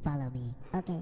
Follow me. Okay.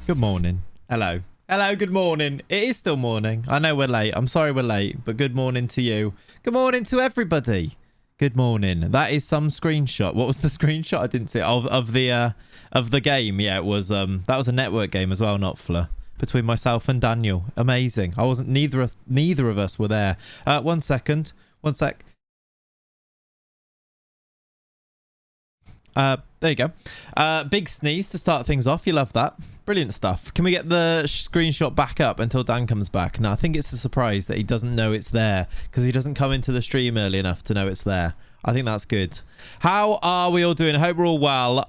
Good morning. Hello. Hello, good morning. It is still morning. I know we're late. I'm sorry we're late, but good morning to you. Good morning to everybody. Good morning. That is some screenshot. What was the screenshot? I didn't see it. Of the game. Yeah, it was that was a network game as well, not Fla. Between myself and Daniel. Amazing. I wasn't neither of us were there. 1 second. 1 sec. There you go. Big sneeze to start things off. You love that. Brilliant stuff. Can we get the screenshot back up until Dan comes back? Now, I think it's a surprise that he doesn't know it's there because he doesn't come into the stream early enough to know it's there. I think that's good. How are we all doing? I hope we're all well.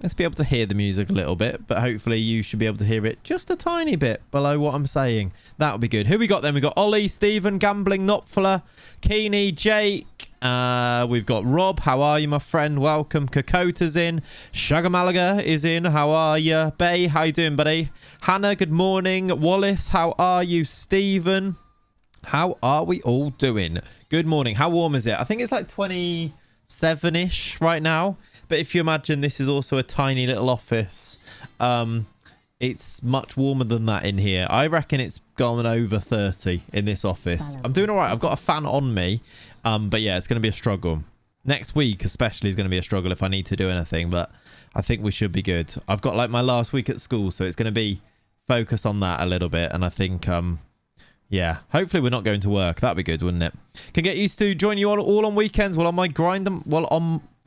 Let's be able to hear the music a little bit, but hopefully you should be able to hear it just a tiny bit below what I'm saying. That would be good. Who we got then? We got Ollie, Stephen, Gambling, Notfler, Keeney, Jake. We've got Rob. How are you, my friend? Welcome. Kokota's in. Sugar Malaga is in. How are you? Bay, how you doing, buddy? Hannah, good morning. Wallace, how are you? Stephen, how are we all doing? Good morning. How warm is it? I think it's like 27-ish right now. But if you imagine this is also a tiny little office, it's much warmer than that in here. I reckon it's gone over 30 in this office. I'm doing all right. I've got a fan on me. But yeah, it's going to be a struggle. Next week especially is going to be a struggle if I need to do anything. But I think we should be good. I've got like my last week at school, so it's going to be focused on that a little bit. And I think, yeah, hopefully we're not going to work. That'd be good, wouldn't it? Can get used to join you all on weekends while on my grind.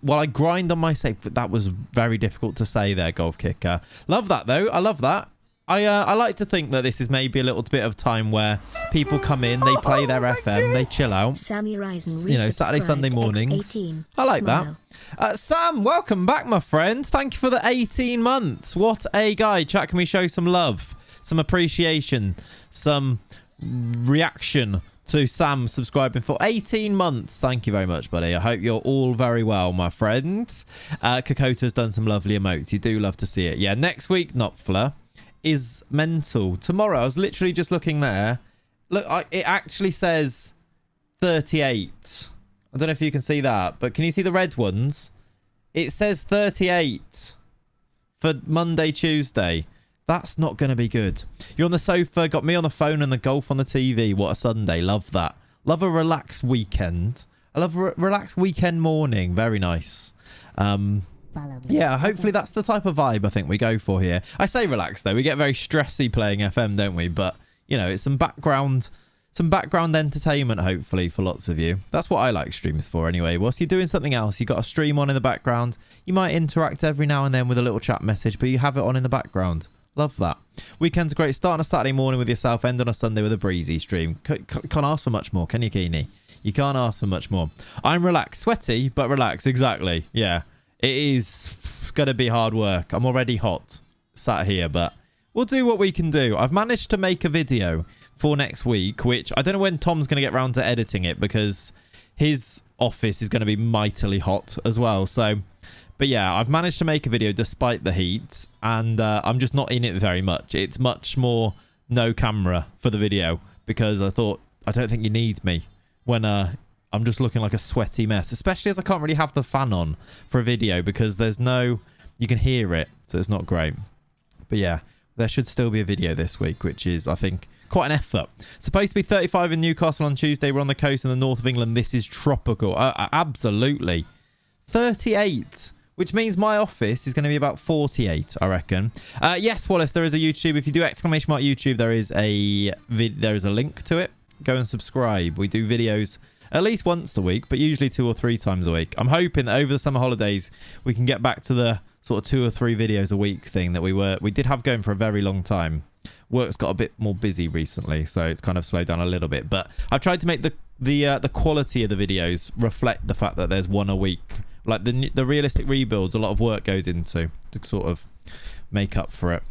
While I grind on my save. That was very difficult to say there, Golf Kicker. Love that, though. I love that. I like to think that this is maybe a little bit of time where people come in, they play their FM, they chill out. Sammy Ryzen, you know, Saturday, Sunday mornings. I like that. Sam, welcome back, my friend. Thank you for the 18 months. What a guy. Chat, can we show some love, some appreciation, some reaction to Sam subscribing for 18 months. Thank you very much, buddy. I hope you're all very well, my friends. Kokota's done some lovely emotes. You do love to see it. Yeah, next week, Notfler, is mental. Tomorrow, I was literally just looking there. Look, it actually says 38. I don't know if you can see that, but can you see the red ones? It says 38 for Monday, Tuesday. That's not going to be good. You're on the sofa, got me on the phone and the golf on the TV. What a Sunday. Love that. Love a relaxed weekend. I love relaxed weekend morning. Very nice. Follow me. Yeah, hopefully that's the type of vibe I think we go for here. I say relaxed though. We get very stressy playing FM, don't we? But, you know, it's some background entertainment, hopefully, for lots of you. That's what I like streams for anyway. Whilst you're doing something else, you've got a stream on in the background. You might interact every now and then with a little chat message, but you have it on in the background. Love that. Weekends are great. Start on a Saturday morning with yourself, end on a Sunday with a breezy stream. Can't ask for much more, can you, Keeney? You can't ask for much more. I'm relaxed. Sweaty, but relaxed. Exactly. Yeah. It is going to be hard work. I'm already hot sat here, but we'll do what we can do. I've managed to make a video for next week, which I don't know when Tom's going to get round to editing it because his office is going to be mightily hot as well. So, but yeah, I've managed to make a video despite the heat, and I'm just not in it very much. It's much more no camera for the video because I thought, I don't think you need me when I'm just looking like a sweaty mess, especially as I can't really have the fan on for a video because there's no, you can hear it, so it's not great. But yeah, there should still be a video this week, which is, I think, quite an effort. Supposed to be 35 in Newcastle on Tuesday. We're on the coast in the north of England. This is tropical. Absolutely. 38, which means my office is going to be about 48, I reckon. Yes, Wallace, there is a YouTube. If you do exclamation mark YouTube, there is a link to it. Go and subscribe. We do videos at least once a week, but usually 2 or 3 times a week. I'm hoping that over the summer holidays, we can get back to the sort of 2 or 3 videos a week thing that we did have going for a very long time. Work's got a bit more busy recently, so it's kind of slowed down a little bit. But I've tried to make the quality of the videos reflect the fact that there's one a week. Like the realistic rebuilds, a lot of work goes into to sort of make up for it.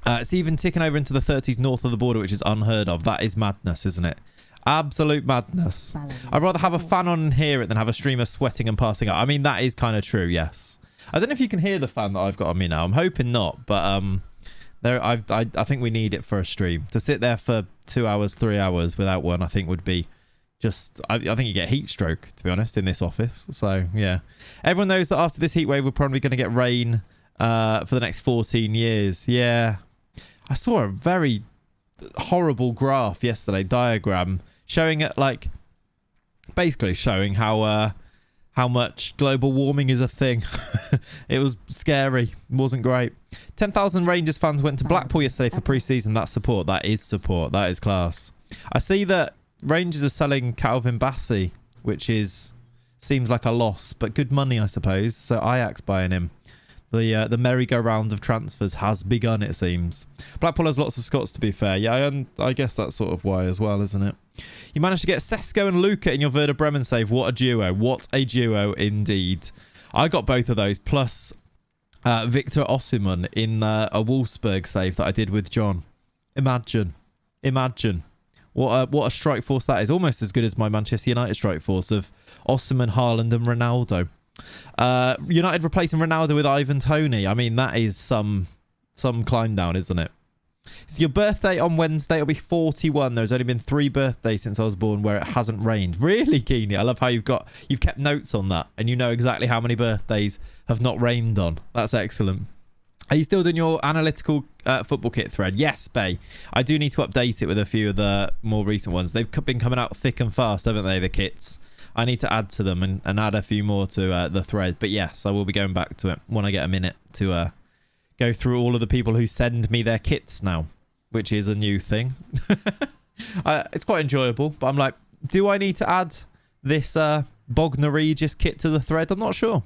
It's even ticking over into the 30s north of the border, which is unheard of. That is madness, isn't it? Absolute madness. I'd rather have a fan on and hear it than have a streamer sweating and passing out. I mean, that is kind of true, yes. I don't know if you can hear the fan that I've got on me now. I'm hoping not, but I think we need it for a stream. To sit there for 2 hours, 3 hours without one, I think would be just... I think you get heat stroke, to be honest, in this office. So, yeah. Everyone knows that after this heat wave, we're probably going to get rain for the next 14 years. Yeah. I saw a very horrible graph yesterday, diagram, showing it, like, basically showing how much global warming is a thing. It was scary. It wasn't great. 10,000 Rangers fans went to Blackpool yesterday for pre-season. That's support. That is support. That is class. I see that Rangers are selling Calvin Bassey, which seems like a loss, but good money, I suppose. So Ajax buying him. The merry-go-round of transfers has begun, it seems. Blackpool has lots of Scots, to be fair. Yeah, I guess that's sort of why as well, isn't it? You managed to get Sesko and Luca in your Werder Bremen save. What a duo. What a duo indeed. I got both of those, plus Victor Osimhen in a Wolfsburg save that I did with John. Imagine. What a strike force that is. Almost as good as my Manchester United strike force of Osimhen, Haaland and Ronaldo. United replacing Ronaldo with Ivan Toney. I mean, that is some climb down, isn't it? It's your birthday on Wednesday. It'll be 41. There's only been 3 birthdays since I was born where it hasn't rained. Really, Keeney? I love how you've kept notes on that and you know exactly how many birthdays have not rained on. That's excellent. Are you still doing your analytical football kit thread? Yes, Bay. I do need to update it with a few of the more recent ones. They've been coming out thick and fast, haven't they, the kits? I need to add to them and add a few more to the thread. But yes, I will be going back to it when I get a minute to go through all of the people who send me their kits now, which is a new thing. It's quite enjoyable, but I'm like, do I need to add this Bognor Regis kit to the thread? I'm not sure.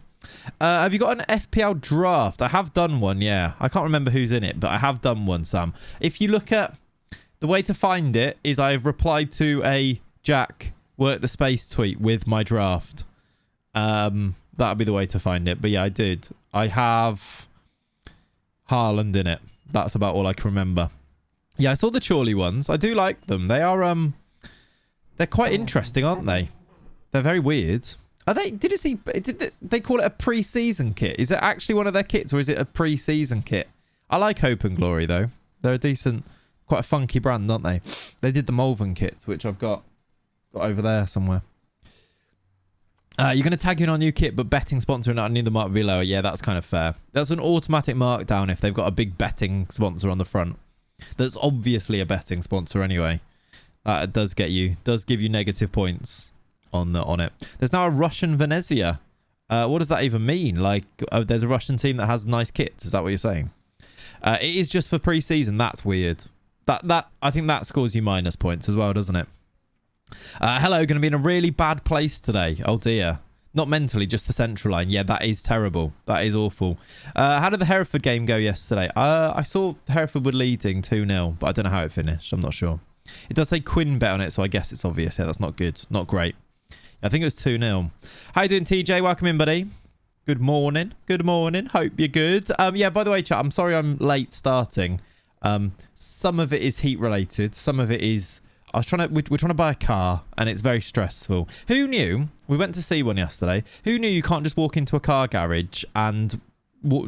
Have you got an FPL draft? I have done one, yeah. I can't remember who's in it, but I have done one, Sam. If you look at... The way to find it is I've replied to a Jack... Work the space tweet with my draft. That'll be the way to find it. But yeah, I did. I have Haaland in it. That's about all I can remember. Yeah, I saw the Chorley ones. I do like them. They are they're quite interesting, aren't they? They're very weird. Are they? Did they call it a pre-season kit? Is it actually one of their kits or is it a pre-season kit? I like Hope and Glory though. They're a decent, quite a funky brand, aren't they? They did the Malvern kits, which I've got over there somewhere. You're going to tag in our new kit, but betting sponsor and I knew the mark would be lower. Yeah, that's kind of fair. That's an automatic markdown if they've got a big betting sponsor on the front. That's obviously a betting sponsor anyway. That does give you negative points on it. There's now a Russian Venezia. What does that even mean? Like, there's a Russian team that has nice kits. Is that what you're saying? It is just for pre-season. That's weird. That I think that scores you minus points as well, doesn't it? Hello, going to be in a really bad place today. Oh dear. Not mentally, just the central line. Yeah, that is terrible. That is awful. How did the Hereford game go yesterday? I saw Hereford were leading 2-0, but I don't know how it finished. I'm not sure. It does say Quinn bet on it, so I guess it's obvious. Yeah, that's not good. Not great. I think it was 2-0. How you doing, TJ? Welcome in, buddy. Good morning. Good morning. Hope you're good. Yeah, by the way, chat, I'm sorry I'm late starting. Some of it is heat related. Some of it is... we're trying to buy a car, and it's very stressful. Who knew? We went to see one yesterday. Who knew you can't just walk into a car garage and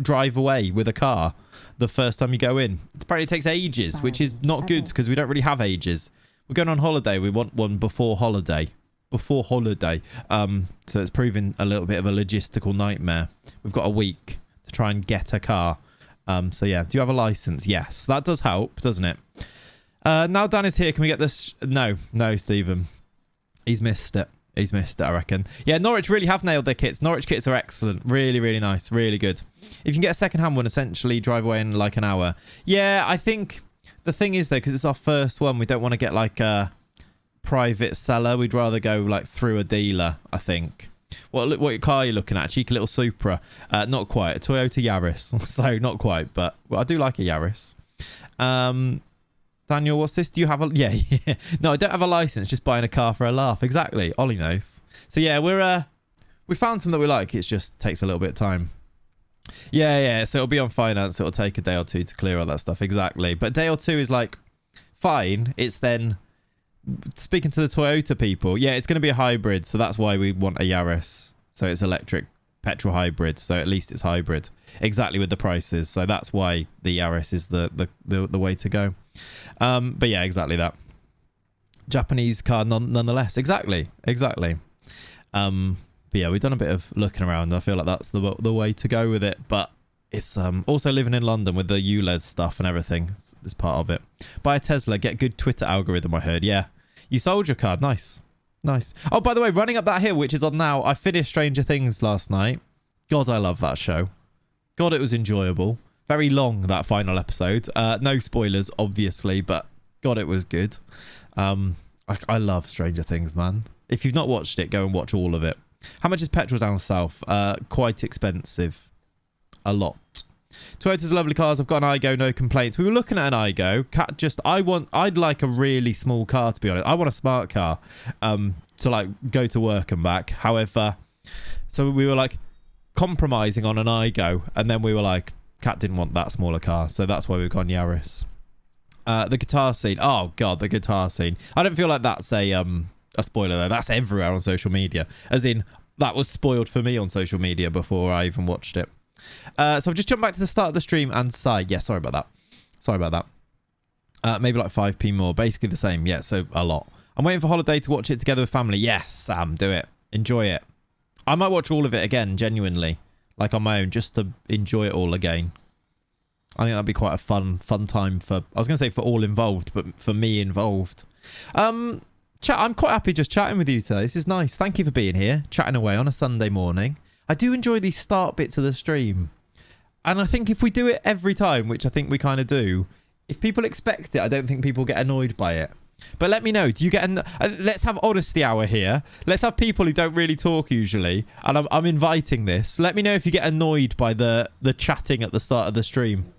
drive away with a car the first time you go in? Apparently it takes ages, which is not good because we don't really have ages. We're going on holiday. We want one before holiday. So it's proving a little bit of a logistical nightmare. We've got a week to try and get a car. So yeah, do you have a license? Yes, that does help, doesn't it? Now Dan is here. Can we get this? No, Stephen. He's missed it. I reckon. Yeah, Norwich really have nailed their kits. Norwich kits are excellent. Really, really nice. Really good. If you can get a second-hand one, essentially drive away in like an hour. Yeah, I think the thing is, though, because it's our first one, we don't want to get like a private seller. We'd rather go like through a dealer, I think. What car are you looking at? Cheeky little Supra. Not quite. A Toyota Yaris. So not quite, but I do like a Yaris. Daniel, what's this? Do you have a... Yeah. No, I don't have a license. Just buying a car for a laugh. Exactly. Ollie knows. So yeah, we found some that we like. It just takes a little bit of time. Yeah. So it'll be on finance. It'll take a day or two to clear all that stuff. Exactly. But a day or two is like fine. It's then speaking to the Toyota people. Yeah, it's going to be a hybrid. So that's why we want a Yaris. So it's electric petrol hybrid. So at least it's hybrid. Exactly with the prices. So that's why the Yaris is the way to go. But yeah, exactly that. Japanese car nonetheless. Exactly. But yeah, we've done a bit of looking around. I feel like that's the way to go with it. But it's also living in London with the ULEZ stuff and everything. It's part of it. Buy a Tesla, get good Twitter algorithm, I heard. Yeah. You sold your card. Nice. Oh, by the way, running up that hill, which is on now, I finished Stranger Things last night. God, I love that show. God, it was enjoyable. Very long, that final episode. No spoilers, obviously, but God, it was good. I love Stranger Things, man. If you've not watched it, go and watch all of it. How much is petrol down south? Quite expensive. A lot. Toyota's lovely cars. I've got an Igo, no complaints. We were looking at an Igo. I'd like a really small car, to be honest. I want a smart car to like go to work and back. However, so we were like compromising on an Igo, and then we were like, Kat didn't want that smaller car, so that's why we've gone Yaris. The guitar scene. Oh god, the guitar scene. I don't feel like that's a spoiler though. That's everywhere on social media. As in, that was spoiled for me on social media before I even watched it. So I've just jumped back to the start of the stream and sigh. Yeah, sorry about that. Maybe like 5p more. Basically the same. Yeah, so a lot. I'm waiting for holiday to watch it together with family. Yes, Sam, do it. Enjoy it. I might watch all of it again, genuinely. Like on my own, just to enjoy it all again. I think that'd be quite a fun time for... I was going to say for all involved, but for me involved. Chat, I'm quite happy just chatting with you today. This is nice. Thank you for being here, chatting away on a Sunday morning. I do enjoy these start bits of the stream. And I think if we do it every time, which I think we kind of do, if people expect it, I don't think people get annoyed by it. But let me know. Do you get... let's have honesty hour here. Let's have people who don't really talk usually. And I'm inviting this. Let me know if you get annoyed by the chatting at the start of the stream.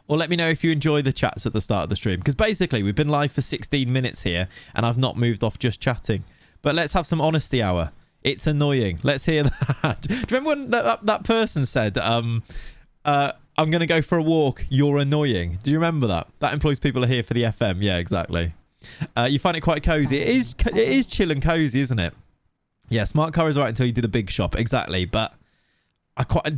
Or let me know if you enjoy the chats at the start of the stream. Because basically, we've been live for 16 minutes here. And I've not moved off just chatting. But let's have some honesty hour. It's annoying. Let's hear that. Do you remember when that person said, I'm going to go for a walk. You're annoying. Do you remember that? That employs people are here for the FM. Yeah, exactly. You find it quite cozy. It is chill and cozy, isn't it? Yeah, smart car is right until you do the big shop. Exactly. But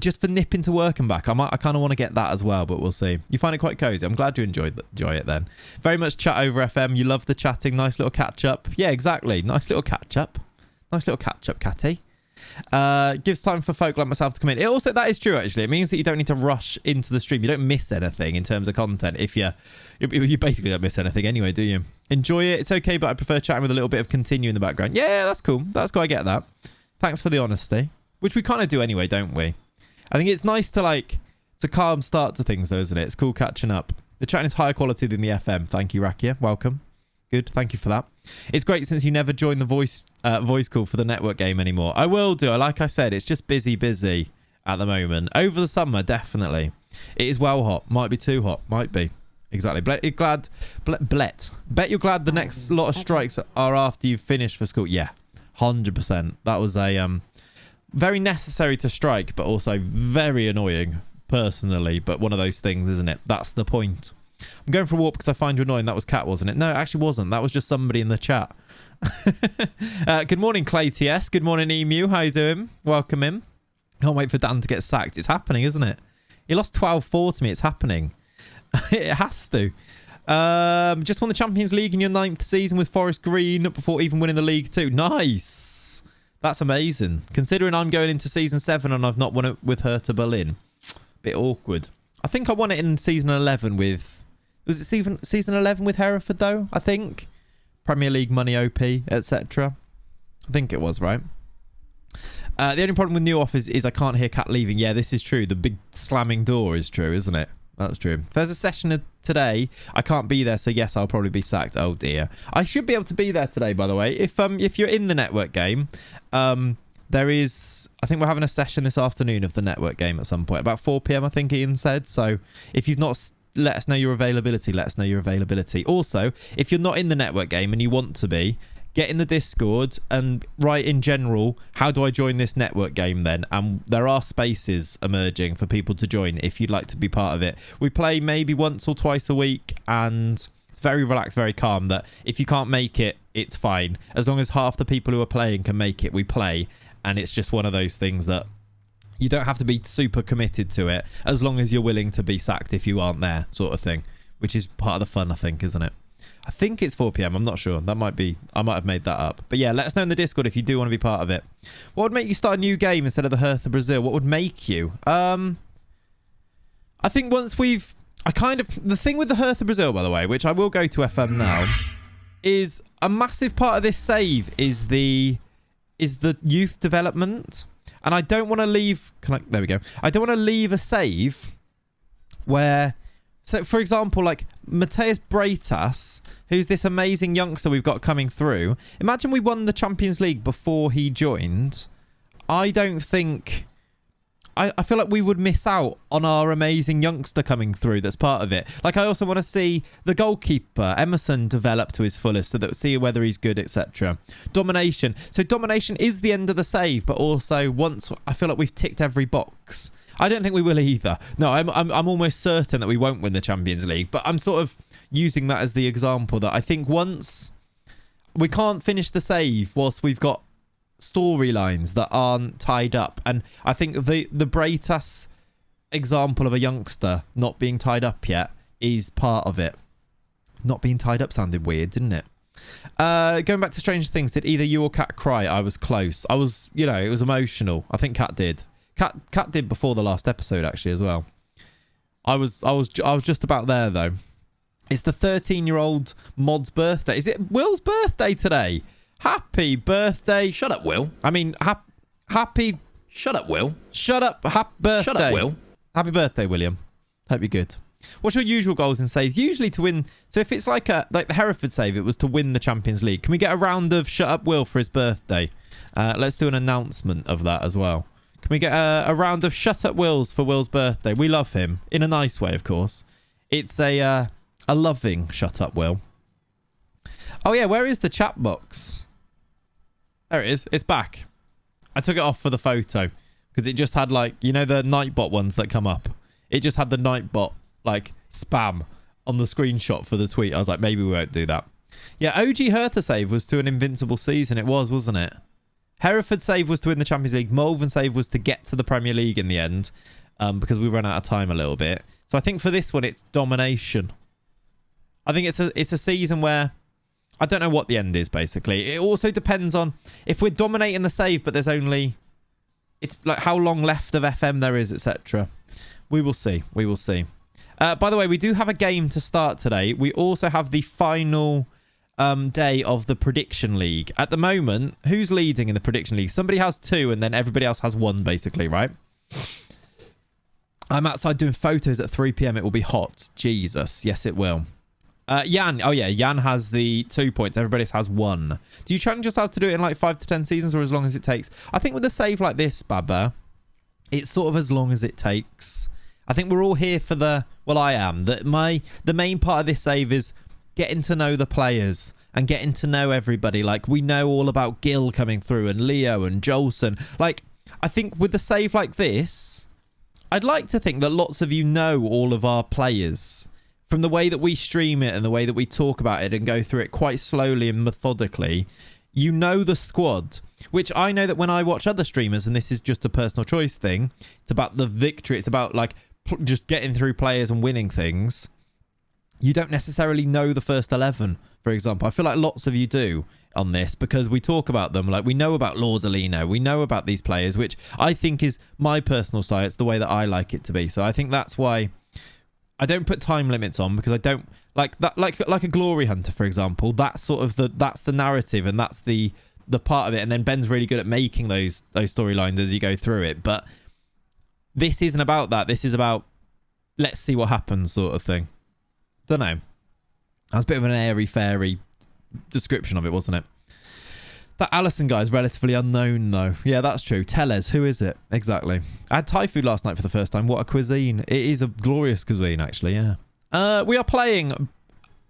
just for nipping to work and back, I kind of want to get that as well, but we'll see. You find it quite cozy. I'm glad you enjoy it then. Very much chat over FM. You love the chatting. Nice little catch up. Yeah, exactly. Nice little catch up. Nice little catch up, Catty. Gives time for folk like myself to come in. It also, that is true, actually. It means that you don't need to rush into the stream. You don't miss anything in terms of content. If you basically don't miss anything anyway, do you? Enjoy it. It's okay, but I prefer chatting with a little bit of continue in the background. Yeah, that's cool. That's cool. I get that. Thanks for the honesty, which we kind of do anyway, don't we? I think it's nice to it's a calm start to things, though, isn't it? It's cool catching up. The chat is higher quality than the FM. Thank you, Rakia. Welcome. Good. Thank you for that. It's great since you never join the voice call for the network game anymore. I will do. Like I said, it's just busy at the moment. Over the summer, definitely. It is well hot. Might be too hot. Might be. Exactly. Bet you're glad the next lot of strikes are after you've finished for school. Yeah, 100%. That was a very necessary to strike, but also very annoying personally. But one of those things, isn't it? That's the point. I'm going for a walk because I find you annoying. That was Cat, wasn't it? No, it actually wasn't. That was just somebody in the chat. Good morning, Clay TS. Good morning, Emu. How you doing? Welcome in. Can't wait for Dan to get sacked. It's happening, isn't it? He lost 12-4 to me. It's happening. It has to. Just won the Champions League in your 9th season with Forest Green before even winning the League 2. Nice. That's amazing. Considering I'm going into season 7 and I've not won it with Hertha Berlin. Bit awkward. I think I won it in season 11 with... Was it season 11 with Hereford, though? I think. Premier League money OP, etc. I think it was, right? The only problem with new offers is I can't hear Cat leaving. Yeah, this is true. The big slamming door is true, isn't it? That's true. If there's a session today, I can't be there, so yes, I'll probably be sacked. Oh, dear. I should be able to be there today, by the way. If you're in the network game, there is... I think we're having a session this afternoon of the network game at some point. About 4 p.m, I think Ian said. So if you've not... let us know your availability. Let us know your availability. Also, if you're not in the network game and you want to be, get in the Discord and write in general, how do I join this network game then? And there are spaces emerging for people to join if you'd like to be part of it. We play maybe once or twice a week and it's very relaxed, very calm, that if you can't make it, it's fine. As long as half the people who are playing can make it, we play. And it's just one of those things that you don't have to be super committed to it as long as you're willing to be sacked if you aren't there, sort of thing, which is part of the fun, I think, isn't it? I think it's 4 p.m. I'm not sure. That might be... I might have made that up. But yeah, let us know in the Discord if you do want to be part of it. What would make you start a new game instead of the Hertha Brasil? What would make you? I think once we've... The thing with the Hertha Brasil, by the way, which I will go to FM now, is a massive part of this save is the youth development. And I don't want to leave... there we go. I don't want to leave a save where... So, for example, like Mateus Breitas, who's this amazing youngster we've got coming through. Imagine we won the Champions League before he joined. I don't think... I feel like we would miss out on our amazing youngster coming through that's part of it. Like, I also want to see the goalkeeper, Emerson, develop to his fullest so that we'll see whether he's good, etc. Domination. So domination is the end of the save, but also once I feel like we've ticked every box... I don't think we will either. No, I'm almost certain that we won't win the Champions League, but I'm sort of using that as the example that I think once we can't finish the save whilst we've got storylines that aren't tied up. And I think the Breitas example of a youngster not being tied up yet is part of it. Not being tied up sounded weird, didn't it? Going back to Stranger Things, did either you or Kat cry? I was close. I was, it was emotional. I think Kat did. Kat did before the last episode actually as well. I was just about there though. It's the 13-year-old mod's birthday. Is it Will's birthday today? Happy birthday! Shut up, Will. I mean, happy. Shut up, Will. Shut up. Happy birthday. Shut up, Will. Happy birthday, William. Hope you're good. What's your usual goals and saves? Usually to win. So if it's like the Hereford save, it was to win the Champions League. Can we get a round of shut up, Will, for his birthday? Let's do an announcement of that as well. Can we get a round of shut up Wills for Will's birthday? We love him. In a nice way, of course. It's a loving shut up Will. Oh, yeah. Where is the chat box? There it is. It's back. I took it off for the photo because it just had like, the Nightbot ones that come up. It just had the Nightbot like spam on the screenshot for the tweet. I was like, maybe we won't do that. Yeah, OG Hertha save was to an invincible season. It was, wasn't it? Hereford save was to win the Champions League. Malvern save was to get to the Premier League in the end because we ran out of time a little bit. So I think for this one, it's domination. I think it's a season where I don't know what the end is, basically. It also depends on if we're dominating the save, but there's only it's like how long left of FM there is, etc. We will see. We will see. By the way, we do have a game to start today. We also have the final day of the prediction league. At the moment, who's leading in the prediction league? Somebody has 2 and then everybody else has 1, basically, right? I'm outside doing photos at 3 p.m. It will be hot. Jesus. Yes, it will. Jan. Oh, yeah. Jan has the 2 points. Everybody else has 1. Do you challenge yourself to do it in like 5 to 10 seasons or as long as it takes? I think with a save like this, Baba, it's sort of as long as it takes. I think we're all here for the... Well, I am. The main part of this save is getting to know the players and getting to know everybody. Like, we know all about Gil coming through and Leo and Jolson. Like, I think with a save like this, I'd like to think that lots of you know all of our players from the way that we stream it and the way that we talk about it and go through it quite slowly and methodically. You know the squad, which I know that when I watch other streamers, and this is just a personal choice thing, it's about the victory. It's about like just getting through players and winning things. You don't necessarily know the first 11, for example. I feel like lots of you do on this because we talk about them. Like, we know about Lordolino. We know about these players, which I think is my personal style. It's the way that I like it to be. So I think that's why I don't put time limits on, because I don't like that. Like a Glory Hunter, for example. That's sort of that's the narrative and that's the part of it. And then Ben's really good at making those storylines as you go through it. But this isn't about that. This is about let's see what happens sort of thing. Don't know. That's a bit of an airy-fairy description of it, wasn't it? That Allison guy is relatively unknown, though. Yeah, that's true. Teles, who is it? Exactly. I had Thai food last night for the first time. What a cuisine. It is a glorious cuisine, actually, yeah. We are playing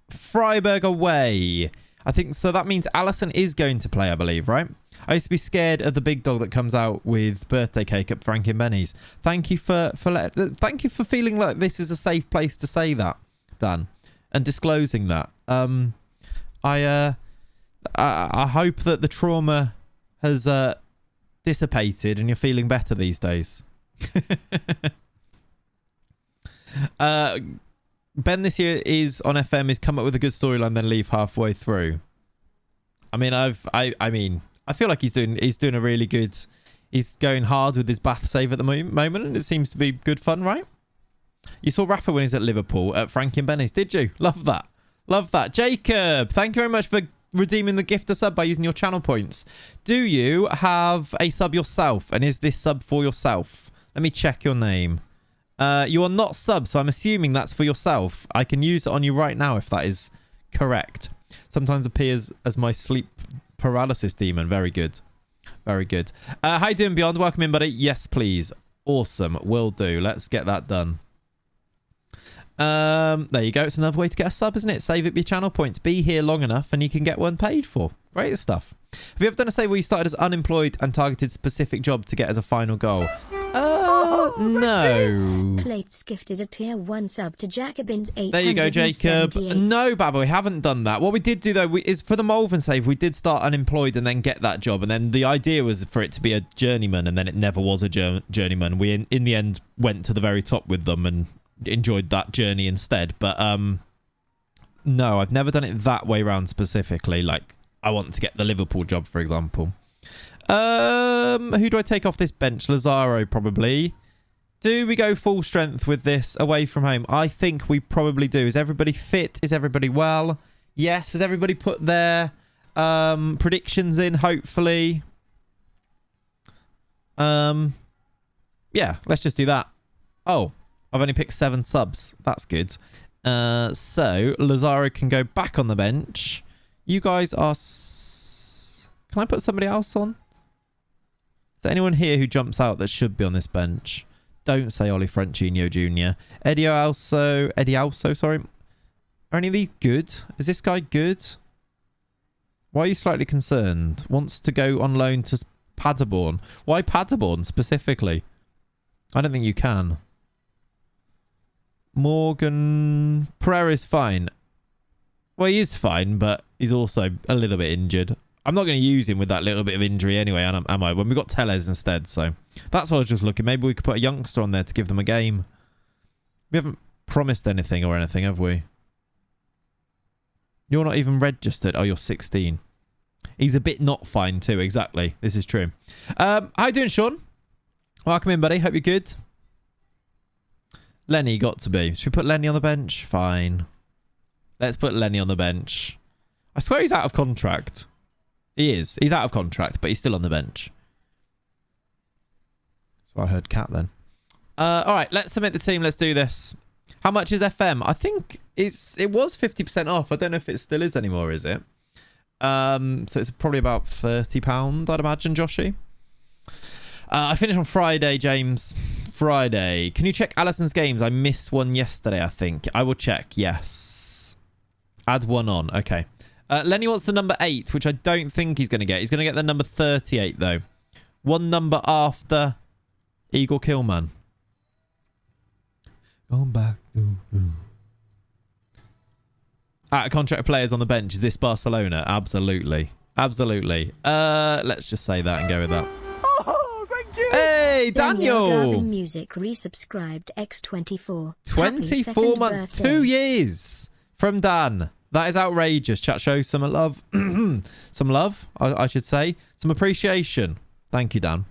Freiburg away. I think so. That means Allison is going to play, I believe, right? I used to be scared of the big dog that comes out with birthday cake at Frank and Benny's. Thank you for feeling like this is a safe place to say that, Dan, and disclosing that. I hope that the trauma has dissipated and you're feeling better these days. Ben this year is on FM. He's come up with a good storyline, then leave halfway through. I mean, I feel like he's doing a really good. He's going hard with his Bath save at the moment, and it seems to be good fun, right? You saw Rafa when he's at Liverpool at Frank and Benny's, did you? Love that. Love that. Jacob, thank you very much for redeeming the gift of sub by using your channel points. Do you have a sub yourself? And is this sub for yourself? Let me check your name. You are not sub, so I'm assuming that's for yourself. I can use it on you right now if that is correct. Sometimes appears as my sleep paralysis demon. Very good. Very good. How you doing, Beyond? Welcome in, buddy. Yes, please. Awesome. Will do. Let's get that done. There you go. It's another way to get a sub, isn't it? Save up your channel points. Be here long enough and you can get one paid for. Great stuff. Have you ever done a save where you started as unemployed and targeted specific job to get as a final goal? No. Plates gifted a tier 1 sub to Jacobins 878. There you go, Jacob. No, Baba, we haven't done that. What we did do, though, is for the Malvern save, we did start unemployed and then get that job. And then the idea was for it to be a journeyman, and then it never was a journeyman. We, in the end, went to the very top with them and enjoyed that journey instead. But no, I've never done it that way round specifically. Like, I want to get the Liverpool job, for example. Who do I take off this bench? Lazaro, probably. Do we go full strength with this away from home? I think we probably do. Is everybody fit? Is everybody well? Yes. Has everybody put their predictions in, hopefully? Yeah, let's just do that. Oh, I've only picked 7 subs. That's good. So, Lazaro can go back on the bench. You guys are... Can I put somebody else on? Is there anyone here who jumps out that should be on this bench? Don't say Oli Franchino Jr. Eddie Also, sorry. Are any of these good? Is this guy good? Why are you slightly concerned? Wants to go on loan to Paderborn. Why Paderborn specifically? I don't think you can. Morgan Pereira's fine. Well, he is fine, but he's also a little bit injured. I'm not going to use him with that little bit of injury anyway, am I? When we got Teles instead, so that's what I was just looking. Maybe we could put a youngster on there to give them a game. We haven't promised anything or anything, have we? You're not even registered. Oh, you're 16. He's a bit not fine too, exactly. This is true. How you doing, Sean? Welcome in, buddy. Hope you're good. Lenny got to be. Should we put Lenny on the bench? Fine. Let's put Lenny on the bench. I swear he's out of contract. He is. He's out of contract, but he's still on the bench. So I heard Cat then. All right, let's submit the team. Let's do this. How much is FM? I think it was 50% off. I don't know if it still is anymore, is it? So it's probably about £30, I'd imagine, Joshy. I finished on Friday, James. Friday. Can you check Alison's games? I missed one yesterday, I think. I will check. Yes. Add one on. Okay. Lenny wants the number 8, which I don't think he's going to get. He's going to get the number 38, though. One number after Eagle Killman. Going back. Out of contract players on the bench. Is this Barcelona? Absolutely. Absolutely. Let's just say that and go with that. Oh, thank you. Hey, Daniel. Music resubscribed X24. 24 months, birthday. 2 years from Dan. That is outrageous. Chat show some love. Some love, I should say. Some appreciation. Thank you, Dan.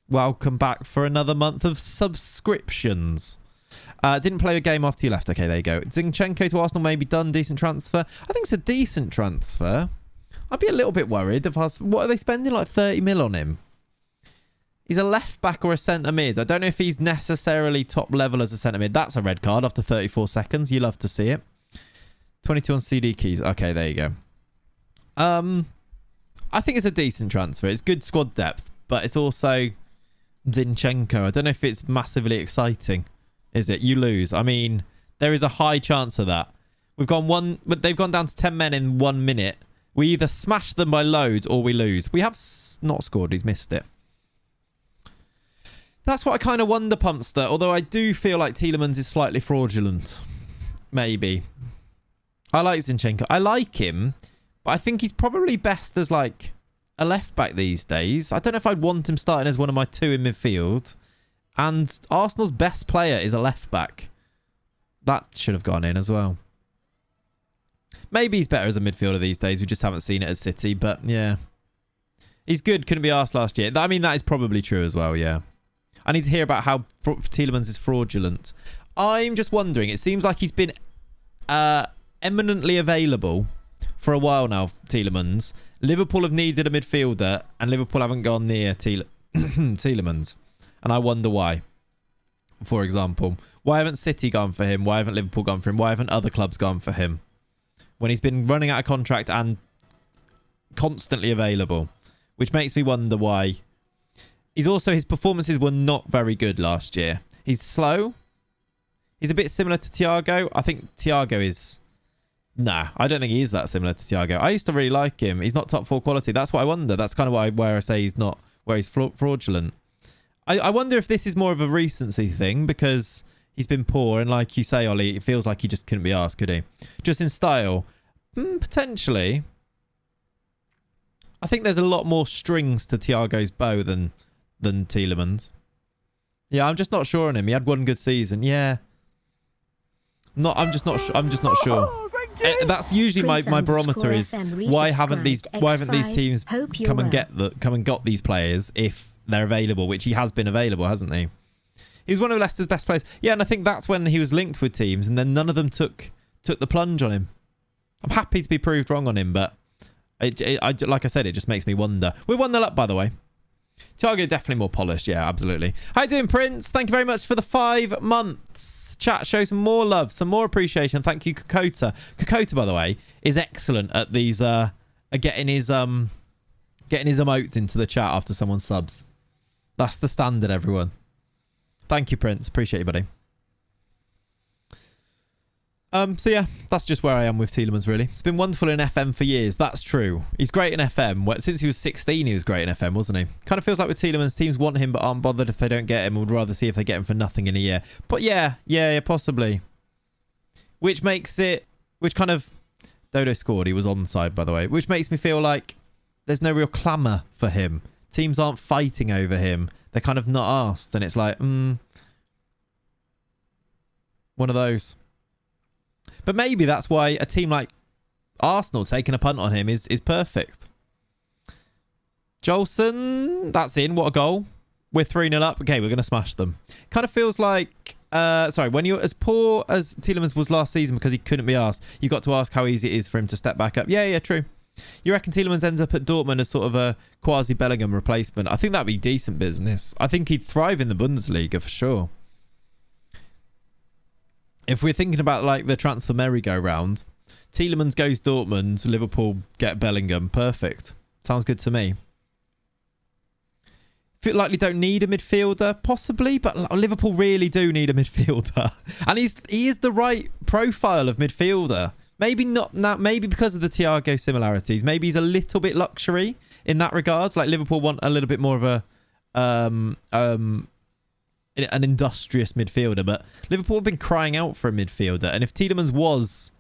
Welcome back for another month of subscriptions. Didn't play a game after you left. Okay, there you go. Zinchenko to Arsenal may be done. Decent transfer. I think it's a decent transfer. I'd be a little bit worried if what are they spending, like 30 mil on him? He's a left back or a centre mid. I don't know if he's necessarily top level as a centre mid. That's a red card after 34 seconds. You love to see it. 22 on CD keys. Okay, there you go. I think it's a decent transfer. It's good squad depth, but it's also Zinchenko. I don't know if it's massively exciting. Is it? You lose. I mean, there is a high chance of that. But they've gone down to 10 men in 1 minute. We either smash them by loads or we lose. We have not scored. He's missed it. That's what I kind of wonder, Pumpster. Although I do feel like Tielemans is slightly fraudulent. Maybe. I like Zinchenko. I like him, but I think he's probably best as like a left back these days. I don't know if I'd want him starting as one of my 2 in midfield. And Arsenal's best player is a left back. That should have gone in as well. Maybe he's better as a midfielder these days. We just haven't seen it at City, but yeah. He's good. Couldn't be arsed last year. I mean, that is probably true as well, yeah. I need to hear about how Tielemans is fraudulent. I'm just wondering. It seems like he's been eminently available for a while now, Tielemans. Liverpool have needed a midfielder, and Liverpool haven't gone near Tielemans. And I wonder why. For example, why haven't City gone for him? Why haven't Liverpool gone for him? Why haven't other clubs gone for him? When he's been running out of contract and constantly available. Which makes me wonder why. His performances were not very good last year. He's slow. He's a bit similar to Thiago. I think Thiago is... Nah, I don't think he is that similar to Thiago. I used to really like him. He's not top 4 quality. That's what I wonder. That's kind of where I say he's not... Where he's fraudulent. I wonder if this is more of a recency thing because he's been poor. And like you say, Ollie, it feels like he just couldn't be asked, could he? Just in style. Potentially. I think there's a lot more strings to Thiago's bow than Tielemans. Yeah, I'm just not sure on him. He had one good season. Yeah. I'm just not sure. That's usually my barometer is why haven't these teams come and got these players if they're available, which he has been available, hasn't he? He was one of Leicester's best players. Yeah, and I think that's when he was linked with teams and then none of them took the plunge on him. I'm happy to be proved wrong on him, but like I said, it just makes me wonder. We're 1-0 up, by the way. Thiago definitely more polished. Yeah, absolutely. How you doing, Prince? Thank you very much for the 5 months. Chat, show some more love, some more appreciation. Thank you, Kokota. Kokota, by the way, is excellent at these getting his emotes into the chat after someone subs. That's the standard, everyone. Thank you, Prince. Appreciate you, buddy. So yeah, that's just where I am with Tielemans, really. It's been wonderful in FM for years. That's true. He's great in FM. Since he was 16, he was great in FM, wasn't he? Kind of feels like with Tielemans, teams want him but aren't bothered if they don't get him and would rather see if they get him for nothing in a year. But yeah, possibly. Which kind of... Dodo scored. He was onside, by the way. Which makes me feel like there's no real clamour for him. Teams aren't fighting over him. They're kind of not asked. And it's like, one of those. But maybe that's why a team like Arsenal taking a punt on him is perfect. Jolson, that's in. What a goal. We're 3-0 up. Okay, we're going to smash them. Kind of feels like... sorry, when you're as poor as Tielemans was last season because he couldn't be asked, you got to ask how easy it is for him to step back up. Yeah, true. You reckon Tielemans ends up at Dortmund as sort of a quasi-Bellingham replacement? I think that'd be decent business. I think he'd thrive in the Bundesliga for sure. If we're thinking about like the transfer merry-go-round, Tielemans goes Dortmund, Liverpool get Bellingham. Perfect. Sounds good to me. Feel like we don't need a midfielder, possibly, but Liverpool really do need a midfielder, and he is the right profile of midfielder. Maybe not now. Maybe because of the Thiago similarities. Maybe he's a little bit luxury in that regard. Like Liverpool want a little bit more of a an industrious midfielder, but Liverpool have been crying out for a midfielder, and if Tielemans was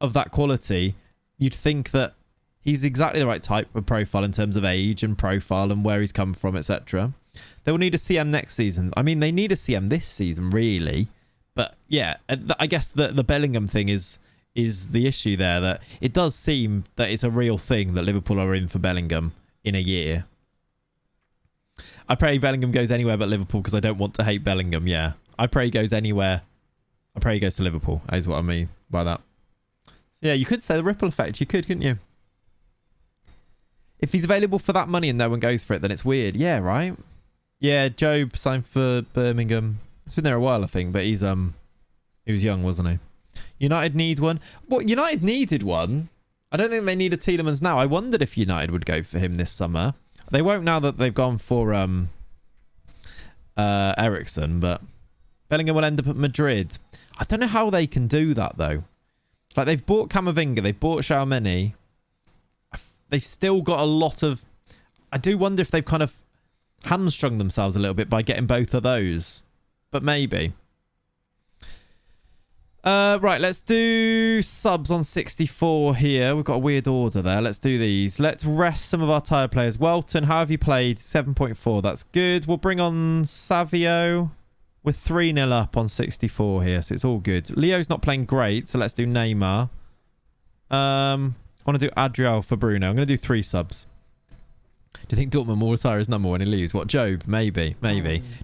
of that quality, you'd think that he's exactly the right type of profile in terms of age and profile and where he's come from, etc. They will need a CM next season. I mean, they need a CM this season, really. But yeah, I guess the Bellingham thing is the issue there. That it does seem that it's a real thing that Liverpool are in for Bellingham in a year. I pray Bellingham goes anywhere but Liverpool because I don't want to hate Bellingham. Yeah, I pray he goes anywhere. I pray he goes to Liverpool. Is what I mean by that. Yeah, you could say the ripple effect. You could, couldn't you? If he's available for that money and no one goes for it, then it's weird. Yeah, right? Yeah, Job signed for Birmingham. It's been there a while, I think, but he was young, wasn't he? United need one. Well, United needed one. I don't think they need a Tielemans now. I wondered if United would go for him this summer. They won't now that they've gone for Eriksen, but Bellingham will end up at Madrid. I don't know how they can do that, though. Like, they've bought Camavinga, they've bought Tchouaméni. They've still got a lot of... I do wonder if they've kind of hamstrung themselves a little bit by getting both of those. But maybe. Right, let's do subs on 64 here. We've got a weird order there. Let's do these. Let's rest some of our tired players. Welton, how have you played? 7.4. That's good. We'll bring on Savio. We're 3-0 up on 64 here, so it's all good. Leo's not playing great, so let's do Neymar. I want to do Adriel for Bruno. I'm going to do 3 subs. Do you think Dortmund will retire his number when he leaves? What, Job? Maybe.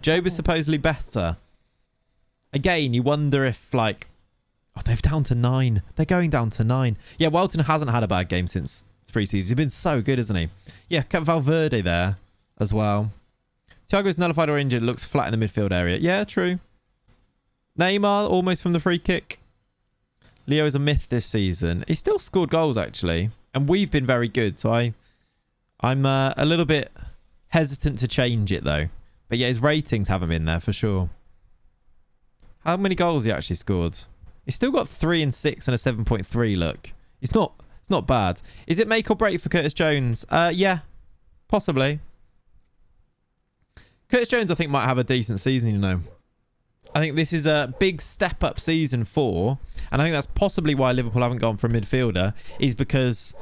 Job is supposedly better. Again, you wonder if, like... Oh, they're down to 9. They're going down to 9. Yeah, Welton hasn't had a bad game since pre-season. He's been so good, hasn't he? Yeah, Valverde there as well. Thiago's nullified or injured. Looks flat in the midfield area. Yeah, true. Neymar, almost from the free kick. Leo is a myth this season. He still scored goals, actually. And we've been very good. So I'm a little bit hesitant to change it, though. But yeah, his ratings haven't been there for sure. How many goals he actually scored? He's still got 3 and 6 and a 7.3, look. It's not bad. Is it make or break for Curtis Jones? Yeah, possibly. Curtis Jones, I think, might have a decent season, you know. I think this is a big step-up season for, and I think that's possibly why Liverpool haven't gone for a midfielder, is because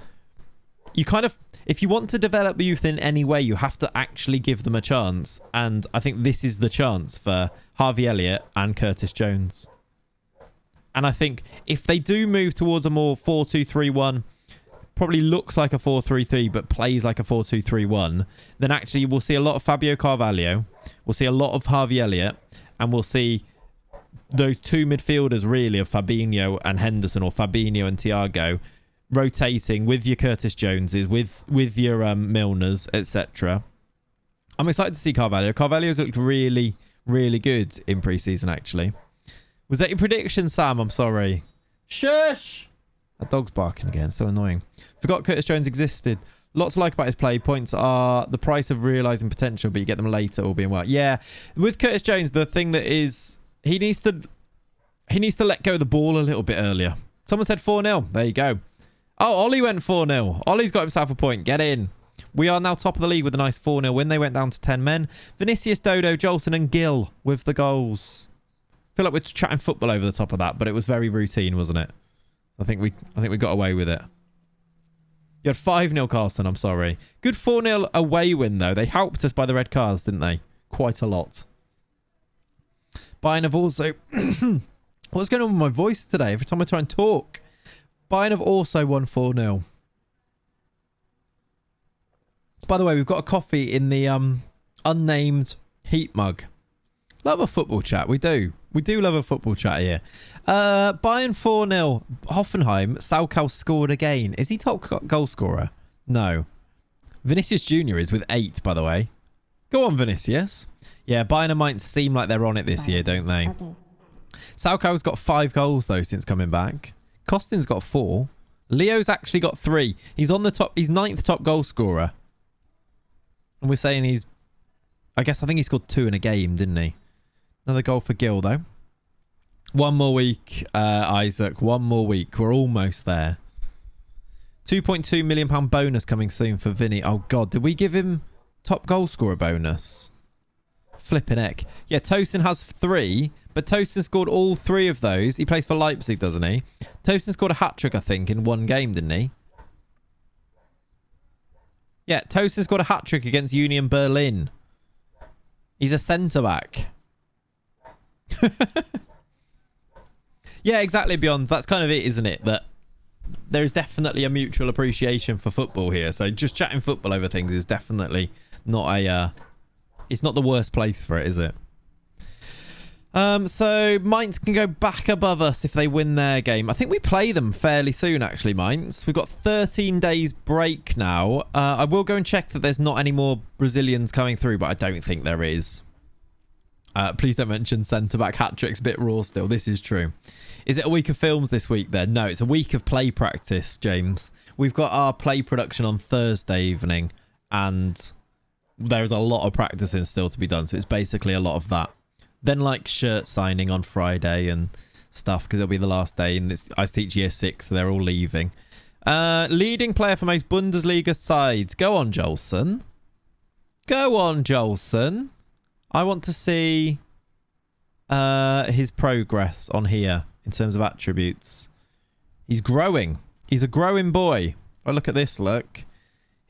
you kind of, if you want to develop youth in any way, you have to actually give them a chance, and I think this is the chance for Harvey Elliott and Curtis Jones. And I think if they do move towards a more 4-2-3-1, probably looks like a 4-3-3, but plays like a 4-2-3-1, then actually we'll see a lot of Fabio Carvalho, we'll see a lot of Harvey Elliott, and we'll see those 2 midfielders really of Fabinho and Henderson, or Fabinho and Thiago, rotating with your Curtis Joneses, with your Milners, etc. I'm excited to see Carvalho. Carvalho's looked really, really good in pre-season, actually. Was that your prediction, Sam? I'm sorry. Shush! That dog's barking again. So annoying. Forgot Curtis Jones existed. Lots to like about his play. Points are the price of realising potential, but you get them later, all being well. Yeah, with Curtis Jones, the thing that is... He needs to let go of the ball a little bit earlier. Someone said 4-0. There you go. Oh, Ollie went 4-0. Ollie's got himself a point. Get in. We are now top of the league with a nice 4-0 win. They went down to 10 men. Vinicius, Dodo, Jolson and Gill with the goals. I feel like we're chatting football over the top of that, but it was very routine, wasn't it? I think we got away with it. You had 5-0, Carlson. I'm sorry. Good 4-0 away win, though. They helped us by the red cards, didn't they? Quite a lot. Bayern have also... What's going on with my voice today? Every time I try and talk. Bayern have also won 4-0. By the way, we've got a coffee in the Unnamed heat mug. Love a football chat. We do. We do love a football chat here. Bayern 4-0. Hoffenheim. Salkau scored again. Is he top goal scorer? No. Vinicius Jr. is with 8, by the way. Go on, Vinicius. Yeah, Bayern and Mainz seem like they're on it this year, don't they? Salkau's got 5 goals, though, since coming back. Kostin's got 4. Leo's actually got 3. He's on the top. He's 9th top goal scorer. And we're saying he's... I think he scored 2 in a game, didn't he? Another goal for Gil, though. One more week, Isaac. One more week. We're almost there. £2.2 million bonus coming soon for Vinny. Oh, God. Did we give him top goal scorer bonus? Flipping heck. Yeah, Tosin has 3, but Tosin scored all 3 of those. He plays for Leipzig, doesn't he? Tosin scored a hat-trick, I think, in one game, didn't he? Yeah, Tosin scored a hat-trick against Union Berlin. He's a centre-back. Yeah, exactly, Beyond. That's kind of it, isn't it? That there is definitely a mutual appreciation for football here. So just chatting football over things is definitely not a... it's not the worst place for it, is it? So Mainz can go back above us if they win their game. I think we play them fairly soon, actually, Mainz. We've got 13 days break now. I will go and check that there's not any more Brazilians coming through, but I don't think there is. Please don't mention centre-back hat-tricks. Bit raw still. This is true. Is it a week of films this week then? No, it's a week of play practice, James. We've got our play production on Thursday evening, and there's a lot of practicing still to be done, so it's basically a lot of that. Then like shirt signing on Friday and stuff, because it'll be the last day, and I teach year 6, so they're all leaving. Leading player for most Bundesliga sides. Go on, Jolson. Go on, Jolson. I want to see his progress on here in terms of attributes. He's growing. He's a growing boy. Oh, look at this, look.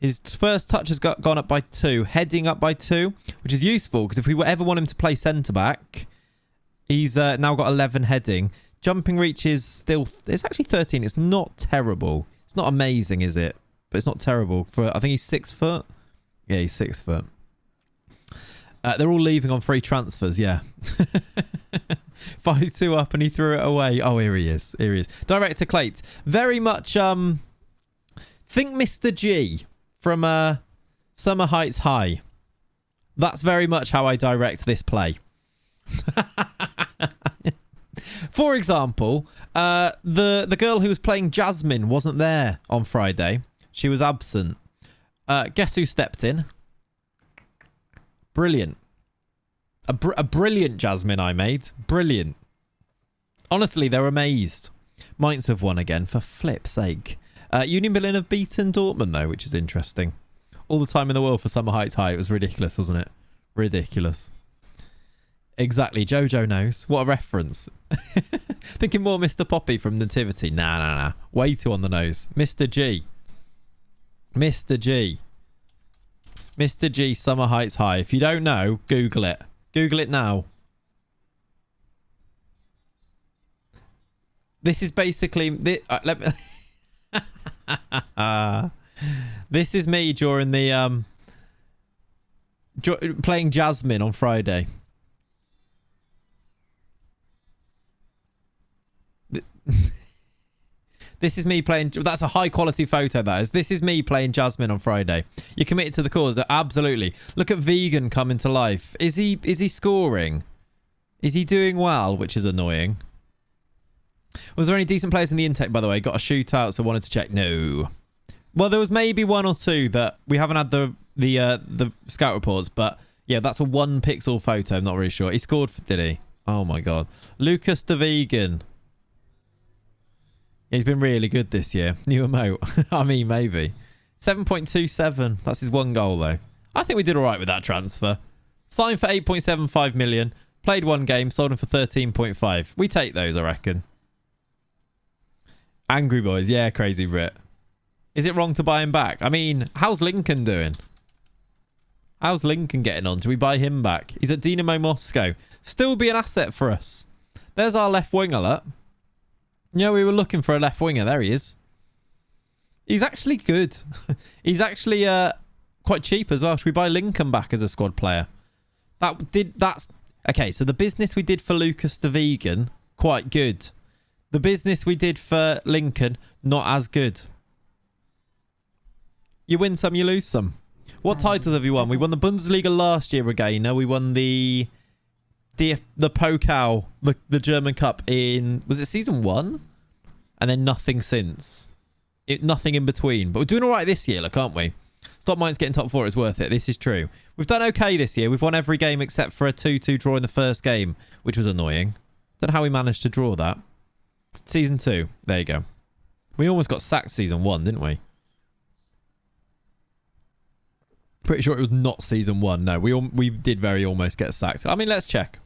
His first touch has gone up by 2. Heading up by 2, which is useful, because if we ever want him to play centre-back, he's now got 11 heading. Jumping reach is still... it's actually 13. It's not terrible. It's not amazing, is it? But it's not terrible. I think he's 6 foot. Yeah, he's 6 foot. They're all leaving on free transfers, yeah. 5-2 up and he threw it away. Oh, here he is. Here he is. Director Clates. Very much, think Mr. G from Summer Heights High. That's very much how I direct this play. For example, the girl who was playing Jasmine wasn't there on Friday. She was absent. Guess who stepped in? Brilliant. A brilliant Jasmine I made. Brilliant. Honestly, they're amazed. Mainz have won again, for flip's sake. Union Berlin have beaten Dortmund, though, which is interesting. All the time in the world for Summer Heights High. It was ridiculous, wasn't it? Ridiculous. Exactly. Jojo knows. What a reference. Thinking more Mr. Poppy from Nativity. Nah. Way too on the nose. Mr. G. Mr. G. Mr. G, Summer Heights High. If you don't know, Google it. Google it now. This is basically... let me... This is me during the... playing Jasmine on Friday. This is me playing... That's a high quality photo, that is. This is me playing Jasmine on Friday. You're committed to the cause. Absolutely. Look at Vegan coming to life. Is he scoring? Is he doing well? Which is annoying. Was there any decent players in the intake, by the way? Got a shootout, so wanted to check. No. Well, there was maybe 1 or 2 that we haven't had the scout reports, but yeah, that's a 1 pixel photo. I'm not really sure. He scored, did he? Oh my god. Lucas de Vegan. He's been really good this year. New emote. I mean, maybe. 7.27. That's his 1 goal, though. I think we did all right with that transfer. Signed for 8.75 million. Played 1 game. Sold him for 13.5. We take those, I reckon. Angry Boys. Yeah, Crazy Brit. Is it wrong to buy him back? I mean, how's Lincoln doing? How's Lincoln getting on? Do we buy him back? He's at Dynamo Moscow. Still be an asset for us. There's our left winger, look. Yeah, we were looking for a left winger. There he is. He's actually good. He's actually quite cheap as well. Should we buy Lincoln back as a squad player? That's okay. So the business we did for Lucas the Vegan, quite good. The business we did for Lincoln, not as good. You win some, you lose some. What titles have you won? We won the Bundesliga last year, Regainer. We won the Pokal, the German Cup in, was it season 1? And then nothing since. Nothing in between. But we're doing all right this year, look, aren't we? Stop Mainz getting top 4, it's worth it. This is true. We've done okay this year. We've won every game except for a 2-2 draw in the first game, which was annoying. Don't know how we managed to draw that. Season 2. There you go. We almost got sacked season 1, didn't we? Pretty sure it was not season 1. No, we did very almost get sacked. I mean, let's check.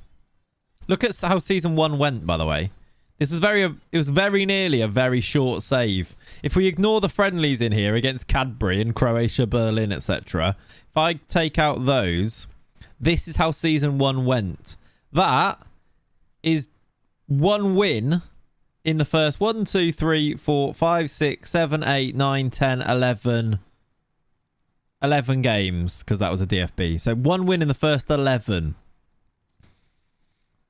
Look at how season 1 went, by the way. It was very nearly a very short save. If we ignore the friendlies in here against Cadbury and Croatia, Berlin, etc. If I take out those, this is how season 1 went. That is 1 win in the first 1, 2, 3, 4, 5, 6, 7, 8, 9, 10, 11 games, because that was a DFB. So 1 win in the first 11.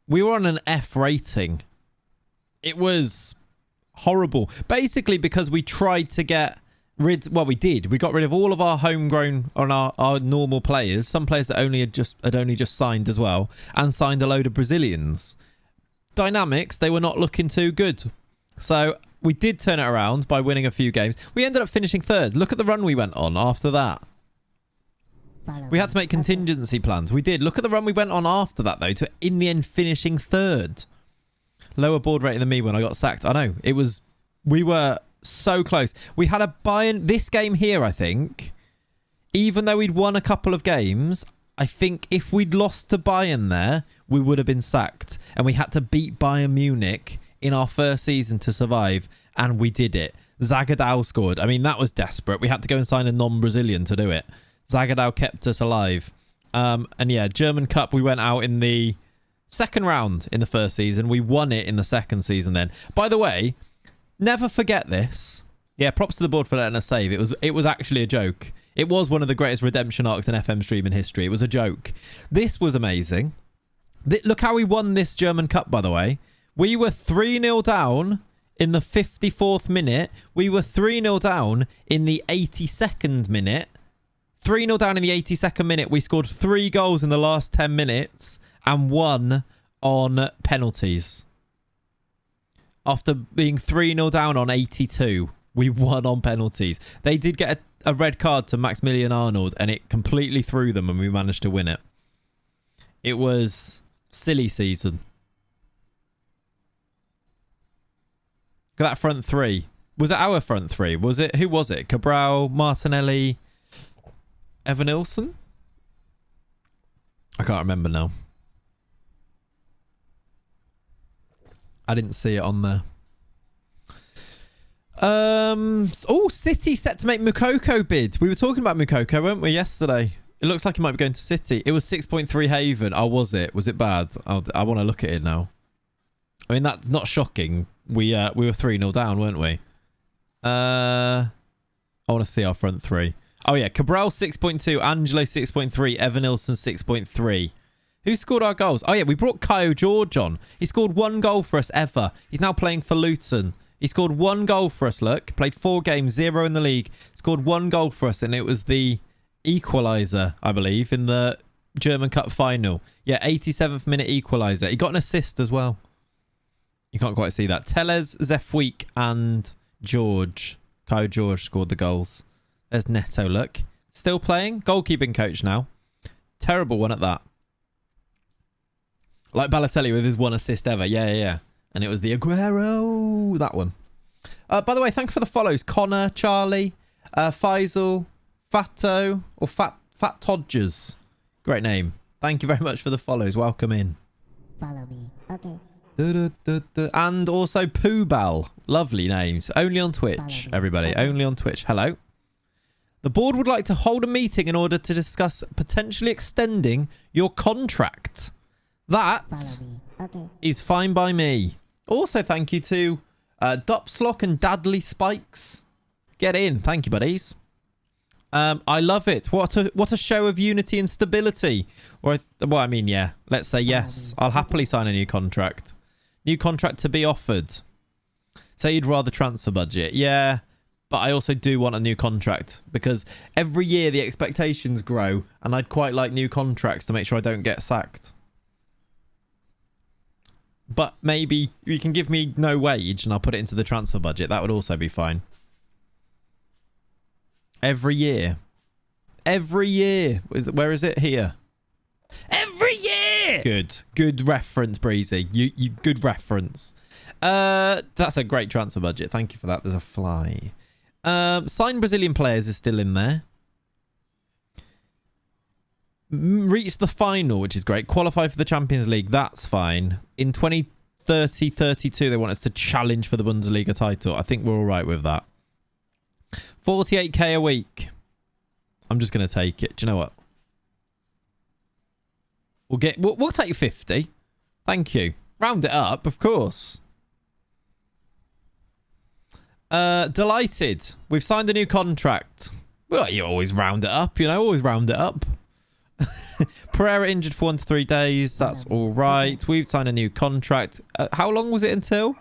We were on an F rating. It was horrible. Basically because we tried to get rid... Well, we did. We got rid of all of our homegrown on our normal players. Some players that had only just signed as well. And signed a load of Brazilians. Dynamics, they were not looking too good. So we did turn it around by winning a few games. We ended up finishing 3rd. Look at the run we went on after that. We had to make contingency plans. We did. Look at the run we went on after that, though, to in the end finishing 3rd. Lower board rating than me when I got sacked. I know. We were so close. We had a Bayern... This game here, I think, even though we'd won a couple of games, I think if we'd lost to Bayern there, we would have been sacked. And we had to beat Bayern Munich in our first season to survive. And we did it. Zagadou scored. I mean, that was desperate. We had to go and sign a non-Brazilian to do it. Zagadou kept us alive. And yeah, German Cup, we went out in the 2nd round in the first season. We won it in the 2nd season then. By the way, never forget this. Yeah, props to the board for letting us save. It was actually a joke. It was one of the greatest redemption arcs in FM streaming history. It was a joke. This was amazing. Look how we won this German Cup, by the way. We were 3-0 down in the 54th minute. We were 3-0 down in the 82nd minute. 3-0 down in the 82nd minute. We scored 3 goals in the last 10 minutes and won on penalties. After being 3-0 down on 82, we won on penalties. They did get a red card to Maximilian Arnold and it completely threw them and we managed to win it. It was silly season. Look at that front 3. Was it our front 3? Was it? Who was it? Cabral, Martinelli... Evan Ilson? I can't remember now. I didn't see it on there. Oh, City set to make Moukoko bid. We were talking about Moukoko, weren't we, yesterday? It looks like he might be going to City. It was 6.3 Haven. Oh, was it? Was it bad? I want to look at it now. I mean, that's not shocking. We were 3-0 down, weren't we? I want to see our front 3. Oh, yeah. Cabral 6.2, Angelo 6.3, Evan Ilson 6.3. Who scored our goals? Oh, yeah. We brought Kyle George on. He scored 1 goal for us ever. He's now playing for Luton. He scored 1 goal for us, look. Played 4 games, 0 in the league. Scored 1 goal for us, and it was the equaliser, I believe, in the German Cup final. Yeah, 87th minute equaliser. He got an assist as well. You can't quite see that. Tellez, Zefweek, and George. Kyle George scored the goals. There's Neto, look. Still playing. Goalkeeping coach now. Terrible one at that. Like Balotelli with his 1 assist ever. Yeah. And it was the Aguero. That one. By the way, thank you for the follows. Connor, Charlie, Faisal, Fatto, or Fat Todgers. Great name. Thank you very much for the follows. Welcome in. Follow me. Okay. And also Poobal. Lovely names. Only on Twitch, everybody. Only on Twitch. Hello. The board would like to hold a meeting in order to discuss potentially extending your contract. That is fine by me. Also, thank you to Dopslock and Dadley Spikes. Get in. Thank you, buddies. I love it. What a show of unity and stability. Well, I mean, yeah. Let's say yes. I'll happily sign a new contract. New contract to be offered. Say you'd rather transfer budget. Yeah. But I also do want a new contract because every year the expectations grow and I'd quite like new contracts to make sure I don't get sacked. But maybe you can give me no wage and I'll put it into the transfer budget. That would also be fine. Every year. Every year. Where is it? Here. Every year! Good reference, Breezy. You good reference. That's a great transfer budget. Thank you for that. There's a fly. Signed Brazilian players is still in there. Reached the final, which is great. Qualify for the Champions League. That's fine. In 2030-32, they want us to challenge for the Bundesliga title. I think we're all right with that. 48k a week. I'm just going to take it. Do you know what? We'll take 50. Thank you. Round it up, of course. Delighted. We've signed a new contract. Well, you always round it up, you know, always round it up. Pereira injured for 1 to 3 days. That's all right. We've signed a new contract. How long was it until?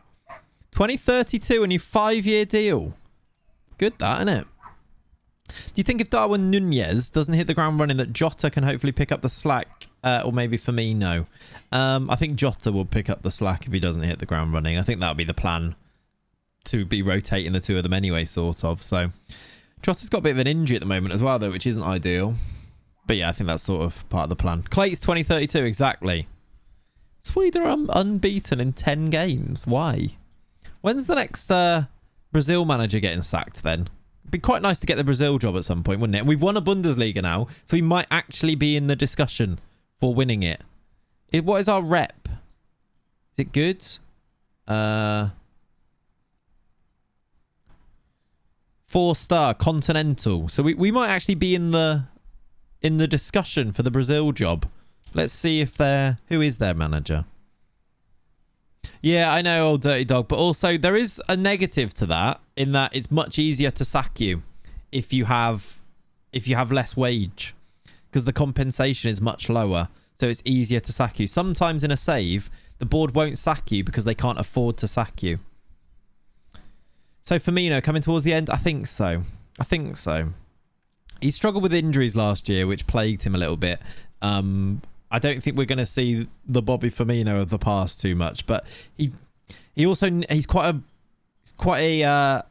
2032, a new 5-year deal. Good, that, isn't it? Do you think if Darwin Núñez doesn't hit the ground running that Jota can hopefully pick up the slack? Or maybe Firmino? I think Jota will pick up the slack if he doesn't hit the ground running. I think that'll be the plan, to be rotating the two of them anyway, sort of. So Jota's got a bit of an injury at the moment as well, though, which isn't ideal. But yeah, I think that's sort of part of the plan. Clay's 2032, exactly. Sweden are unbeaten in 10 games. Why? When's the next Brazil manager getting sacked then? It'd be quite nice to get the Brazil job at some point, wouldn't it? And we've won a Bundesliga now, so we might actually be in the discussion for winning it. What is our rep? Is it good? 4-star continental. So we might actually be in the discussion for the Brazil job. Let's see if who is their manager. Yeah, I know, old dirty dog, but also there is a negative to that in that it's much easier to sack you if you have less wage because the compensation is much lower, so it's easier to sack you. Sometimes in a save, the board won't sack you because they can't afford to sack you. So Firmino coming towards the end, I think so. He struggled with injuries last year, which plagued him a little bit. I don't think we're going to see the Bobby Firmino of the past too much, but he's quite a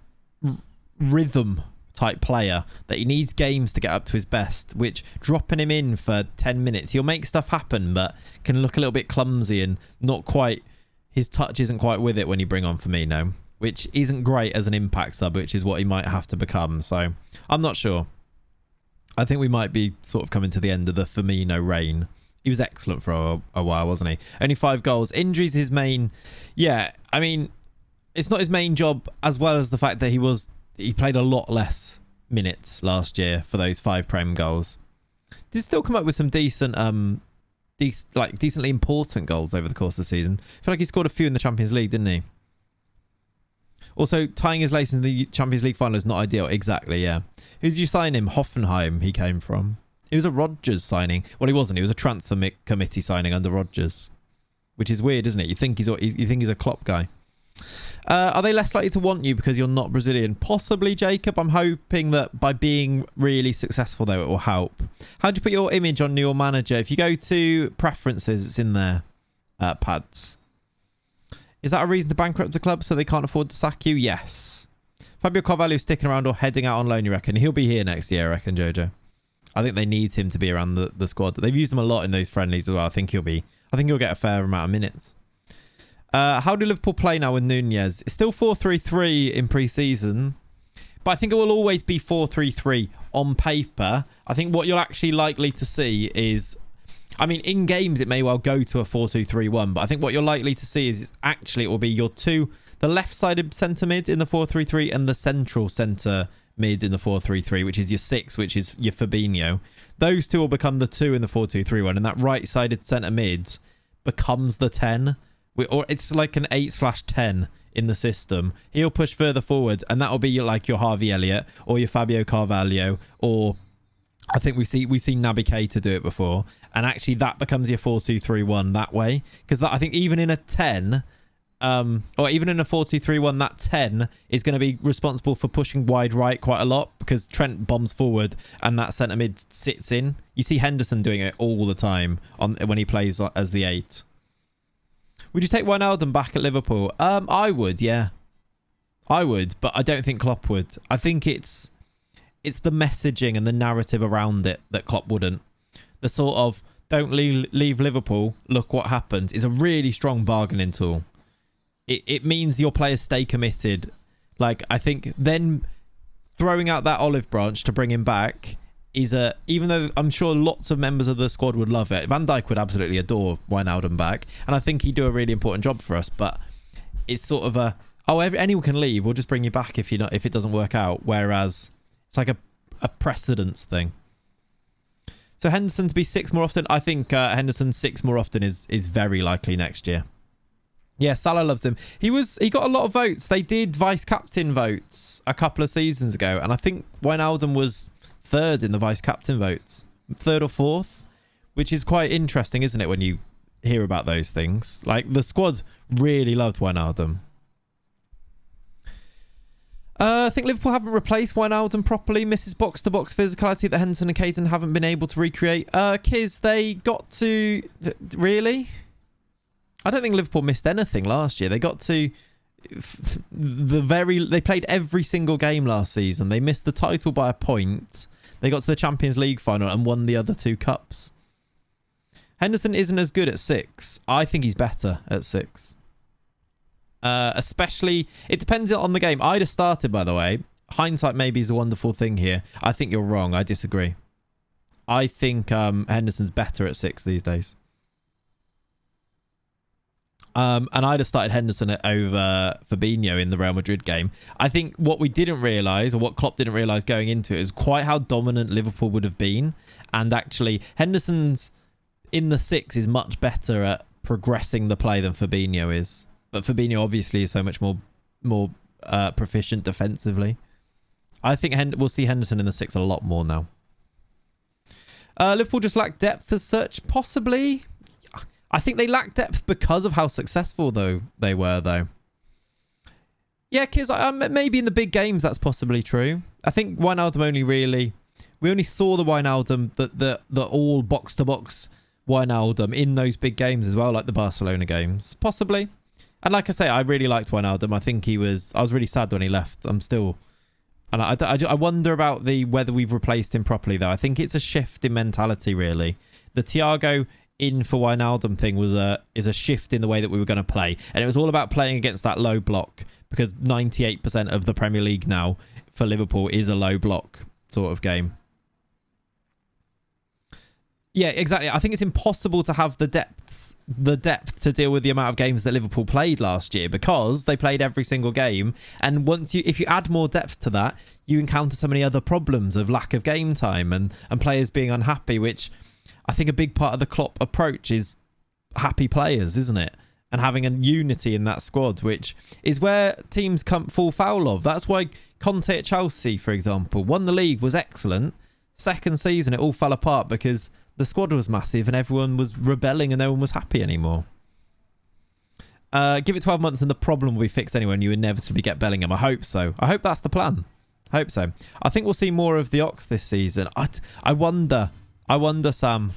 rhythm type player that he needs games to get up to his best, which dropping him in for 10 minutes, he'll make stuff happen, but can look a little bit clumsy and not quite, his touch isn't quite with it when you bring on Firmino, which isn't great as an impact sub, which is what he might have to become. So I'm not sure. I think we might be sort of coming to the end of the Firmino reign. He was excellent for a while, wasn't he? Only 5 goals. Injuries his main... Yeah, I mean, it's not his main job, as well as the fact that he played a lot less minutes last year for those 5 Prem goals. Did still come up with some decent, decently important goals over the course of the season. I feel like he scored a few in the Champions League, didn't he? Also, tying his laces in the Champions League final is not ideal. Exactly, yeah. Who did you sign him? Hoffenheim he came from. He was a Rodgers signing. Well, he wasn't. He was a transfer committee signing under Rodgers, which is weird, isn't it? You think he's a Klopp guy. Are they less likely to want you because you're not Brazilian? Possibly, Jacob. I'm hoping that by being really successful, though, it will help. How do you put your image on your manager? If you go to preferences, it's in there. Pads. Is that a reason to bankrupt the club so they can't afford to sack you? Yes. Fabio Carvalho sticking around or heading out on loan, you reckon? He'll be here next year, I reckon, Jojo. I think they need him to be around the squad. They've used him a lot in those friendlies as well. I think he'll get a fair amount of minutes. How do Liverpool play now with Núñez? It's still 4-3-3 in pre-season, but I think it will always be 4-3-3 on paper. I think what you're actually likely to see is, I mean, in games it may well go to a 4-2-3-1, but I think what you're likely to see is actually it will be the left-sided centre mid in the 4-3-3 and the central centre mid in the 4-3-3, which is your 6, which is your Fabinho. Those two will become the 2 in the 4-2-3-1, and that right-sided centre mid becomes the 10. Or it's like an 8/10 in the system, he'll push further forward, and that'll be like your Harvey Elliott or your Fabio Carvalho, or I think we've seen Naby Keita do it before, and actually that becomes your 4-2-3-1 that way. Because I think even in a 10, or even in a 4-2-3-1, that 10 is going to be responsible for pushing wide right quite a lot, because Trent bombs forward and that centre mid sits in. You see Henderson doing it all the time when he plays as the 8. Would you take Wijnaldum back at Liverpool? I would, yeah. I would, but I don't think Klopp would. I think it's the messaging and the narrative around it that Klopp wouldn't. The sort of, don't leave Liverpool, look what happens, is a really strong bargaining tool. It means your players stay committed. Like, I think then throwing out that olive branch to bring him back is even though I'm sure lots of members of the squad would love it, Van Dijk would absolutely adore Wijnaldum back, and I think he'd do a really important job for us, but it's sort of anyone can leave, we'll just bring you back if it doesn't work out, whereas it's like a precedence thing. So Henderson to be 6 more often, I think Henderson 6 more often is very likely next year. Yeah, Salah loves him. He got a lot of votes. They did vice captain votes a couple of seasons ago, and I think Wijnaldum was 3rd in the vice captain votes, 3rd or 4th, which is quite interesting, isn't it, when you hear about those things? Like, the squad really loved Wijnaldum. I think Liverpool haven't replaced Wijnaldum properly. Misses box-to-box physicality that Henderson and Keita haven't been able to recreate. Kiz, they got to... Really? I don't think Liverpool missed anything last year. They got to... They played every single game last season. They missed the title by a point. They got to the Champions League final and won the other 2 cups. Henderson isn't as good at 6. I think he's better at 6. Especially, it depends on the game. I'd have started, by the way. Hindsight maybe is a wonderful thing here. I think you're wrong. I disagree. I think Henderson's better at 6 these days. And I'd have started Henderson over Fabinho in the Real Madrid game. I think what we didn't realise, or what Klopp didn't realise going into it, is quite how dominant Liverpool would have been. And actually, Henderson's in the 6 is much better at progressing the play than Fabinho is. But Fabinho obviously is so much more proficient defensively. I think we'll see Henderson in the 6 a lot more now. Liverpool just lack depth as such, possibly. I think they lack depth because of how successful they were, though. Yeah, because maybe in the big games that's possibly true. I think Wijnaldum we only saw the Wijnaldum, the all box-to-box Wijnaldum in those big games as well, like the Barcelona games. Possibly. And like I say, I really liked Wijnaldum. I think I was really sad when he left. I'm still... And I wonder about whether we've replaced him properly, though. I think it's a shift in mentality, really. The Thiago in for Wijnaldum thing is a shift in the way that we were going to play, and it was all about playing against that low block, because 98% of the Premier League now for Liverpool is a low block sort of game. Yeah, exactly. I think it's impossible to have the depth to deal with the amount of games that Liverpool played last year, because they played every single game, and if you add more depth to that, you encounter so many other problems of lack of game time and players being unhappy, which I think a big part of the Klopp approach is happy players, isn't it? And having a unity in that squad, which is where teams fall foul of. That's why Conte at Chelsea, for example, won the league, was excellent. Second season, it all fell apart because the squad was massive and everyone was rebelling and no one was happy anymore. Give it 12 months and the problem will be fixed anyway and you inevitably get Bellingham. I hope so. I hope that's the plan. I hope so. I think we'll see more of the Ox this season. I wonder, Sam.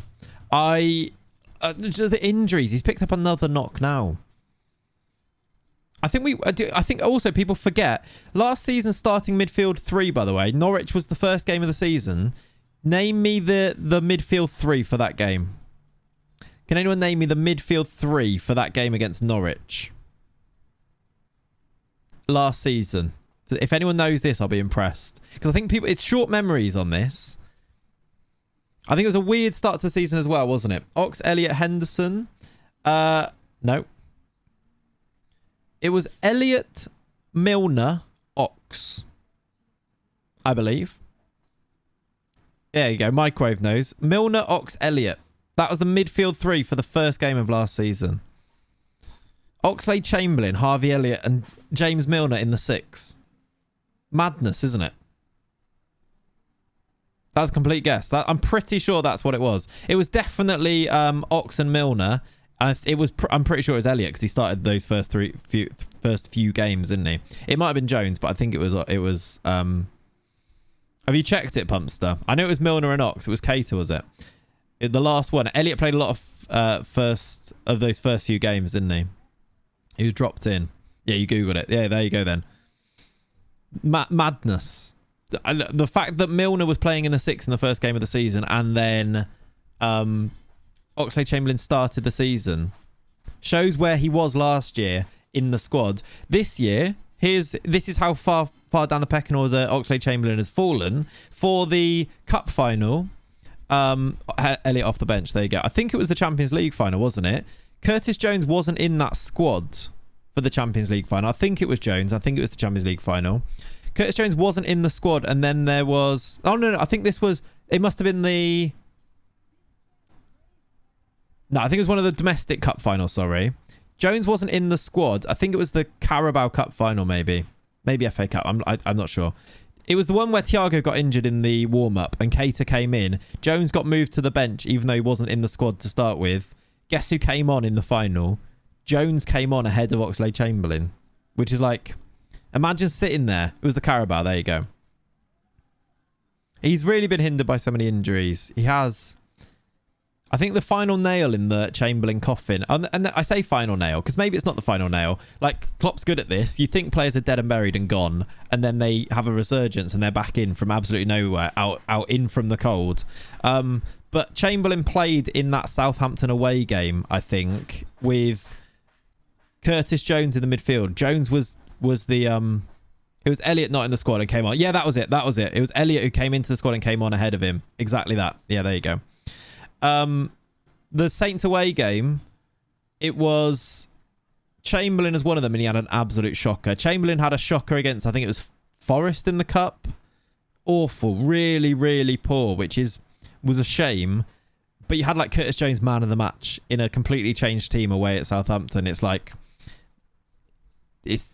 Just the injuries. He's picked up another knock now. I think also people forget last season starting midfield 3. By the way, Norwich was the first game of the season. Name me the midfield 3 for that game. Can anyone name me the midfield 3 for that game against Norwich last season? If anyone knows this, I'll be impressed, because I think it's short memories on this. I think it was a weird start to the season as well, wasn't it? Ox, Elliott, Henderson. No. It was Elliott, Milner, Ox, I believe. There you go. Microwave knows. Milner, Ox, Elliott. That was the midfield 3 for the first game of last season. Oxlade-Chamberlain, Harvey Elliott, and James Milner in the 6. Madness, isn't it? That's a complete guess. I'm pretty sure that's what it was. It was definitely Ox and Milner. I'm pretty sure it was Elliot because he started those first few games, didn't he? It might have been Jones, but I think it was. Have you checked it, Pumpster? I know it was Milner and Ox. It was Cater, was it? The last one. Elliot played a lot of those first few games, didn't he? He was dropped in. Yeah, you googled it. Yeah, there you go then. Madness. The fact that Milner was playing in the 6 in the first game of the season, and then Oxlade-Chamberlain started the season, shows where he was last year in the squad. This year, this is how far down the pecking order Oxlade-Chamberlain has fallen. For the cup final, Elliot off the bench. There you go. I think it was the Champions League final, wasn't it? Curtis Jones wasn't in that squad for the Champions League final. I think it was Jones. I think it was the Champions League final. Curtis Jones wasn't in the squad, and then there was... Oh, no. I think it must have been the... No, I think it was one of the domestic cup finals, sorry. Jones wasn't in the squad. I think it was the Carabao Cup final, maybe. Maybe FA Cup. I'm not sure. It was the one where Thiago got injured in the warm-up and Cater came in. Jones got moved to the bench, even though he wasn't in the squad to start with. Guess who came on in the final? Jones came on ahead of Oxlade-Chamberlain, which is like... Imagine sitting there. It was the Carabao. There you go. He's really been hindered by so many injuries. He has... I think the final nail in the Chamberlain coffin, and I say final nail because maybe it's not the final nail. Like, Klopp's good at this. You think players are dead and buried and gone, and then they have a resurgence and they're back in from absolutely nowhere, out in from the cold. But Chamberlain played in that Southampton away game, I think, with Curtis Jones in the midfield. Jones was the it was Elliot not in the squad and came on. Yeah, that was it. It was Elliot who came into the squad and came on ahead of him. Exactly that. Yeah, there you go. The Saints away game, it was Chamberlain as one of them, and he had an absolute shocker. Chamberlain had a shocker against, I think it was Forest in the cup. Awful, really, really poor, which was a shame. But you had like Curtis Jones man of the match in a completely changed team away at Southampton. It's like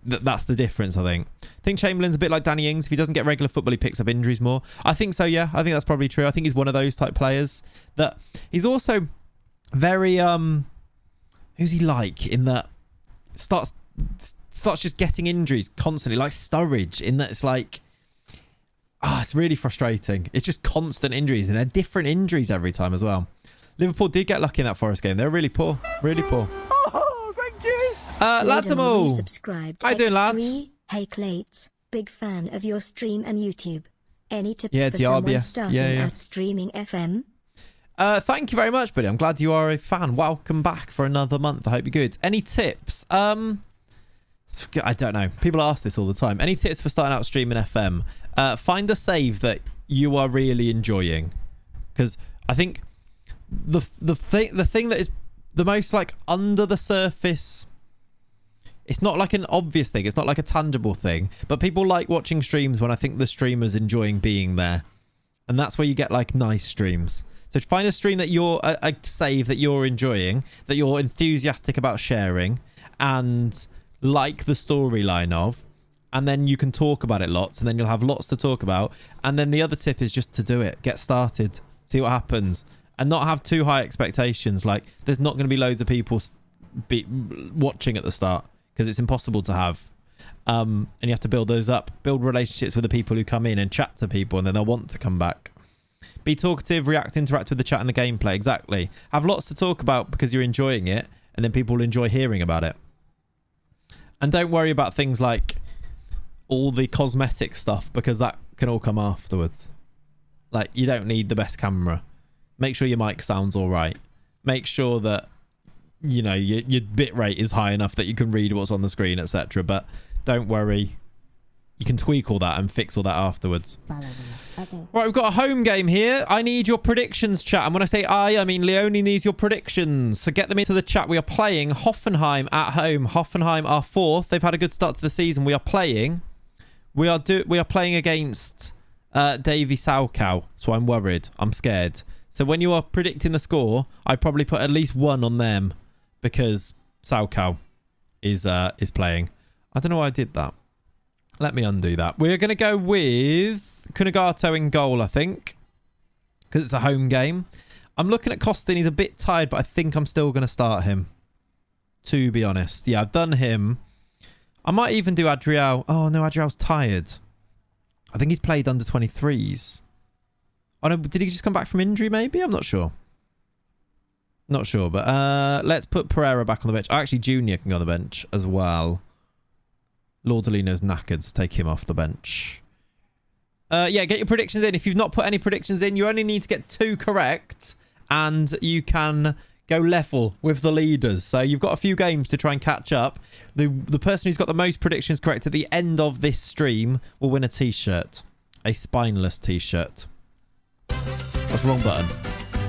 that's the difference, I think. I think Chamberlain's a bit like Danny Ings. If he doesn't get regular football, he picks up injuries more. I think so, yeah. I think that's probably true. I think he's one of those type players that he's also very who's he like in that starts just getting injuries constantly, like Sturridge, in that it's like it's really frustrating. It's just constant injuries, and they're different injuries every time as well. Liverpool did get lucky in that Forest game. They're really poor. Really poor. Oh, thank you. Latimal. Subscribed. How you doing, lads? Hey, Clates. Big fan of your stream and YouTube. Any tips Yeah, for the someone RBS. starting Yeah. out streaming FM? Thank you very much, buddy. I'm glad you are a fan. Welcome back for another month. I hope you're good. Any tips? I don't know. People ask this all the time. Any tips for starting out streaming FM? Find a save that you are really enjoying, because I think the thing that is the most like under the surface, it's not like an obvious thing, it's not like a tangible thing, but people like watching streams when I think the streamer's enjoying being there, and that's where you get like nice streams. So find a stream that you're a save that you're enjoying, that you're enthusiastic about sharing and like the storyline of, and then you can talk about it lots, and then you'll have lots to talk about. And then the other tip is just to do it, get started, see what happens, and not have too high expectations. Like, there's not going to be loads of people watching at the start, because it's impossible to have. And you have to build those up, build relationships with the people who come in and chat to people, and then they'll want to come back. Be talkative, interact with the chat and the gameplay. Exactly. Have lots to talk about because you're enjoying it, and then people will enjoy hearing about it. And don't worry about things like all the cosmetic stuff, because that can all come afterwards. Like, you don't need the best camera. Make sure your mic sounds all right. Make sure that, you know, your bit rate is high enough that you can read what's on the screen, etc. But don't worry. You can tweak all that and fix all that afterwards. Follow me. Okay. Right, we've got a home game here. I need your predictions, chat. And when I say I mean Leone needs your predictions. So get them into the chat. We are playing Hoffenheim at home. Hoffenheim are fourth. They've had a good start to the season. We are playing against Davy Salcow. So I'm worried. I'm scared. So when you are predicting the score, I probably put at least one on them, because Salcow is playing. I don't know why I did that. Let me undo that. We're going to go with Kunagato in goal, I think, because it's a home game. I'm looking at Costin. He's a bit tired, but I think I'm still going to start him, to be honest. Yeah, I've done him. I might even do Adriel. Oh, no, Adriel's tired. I think he's played under 23s. Oh, no, did he just come back from injury, maybe? I'm not sure. Not sure, but let's put Pereira back on the bench. Oh, actually, Junior can go on the bench as well. Laudalino's knackered, so take him off the bench. Yeah, get your predictions in. If you've not put any predictions in, you only need to get 2 correct, and you can go level with the leaders. So you've got a few games to try and catch up. The person who's got the most predictions correct at the end of this stream will win a t-shirt. A spineless t-shirt. That's the wrong button.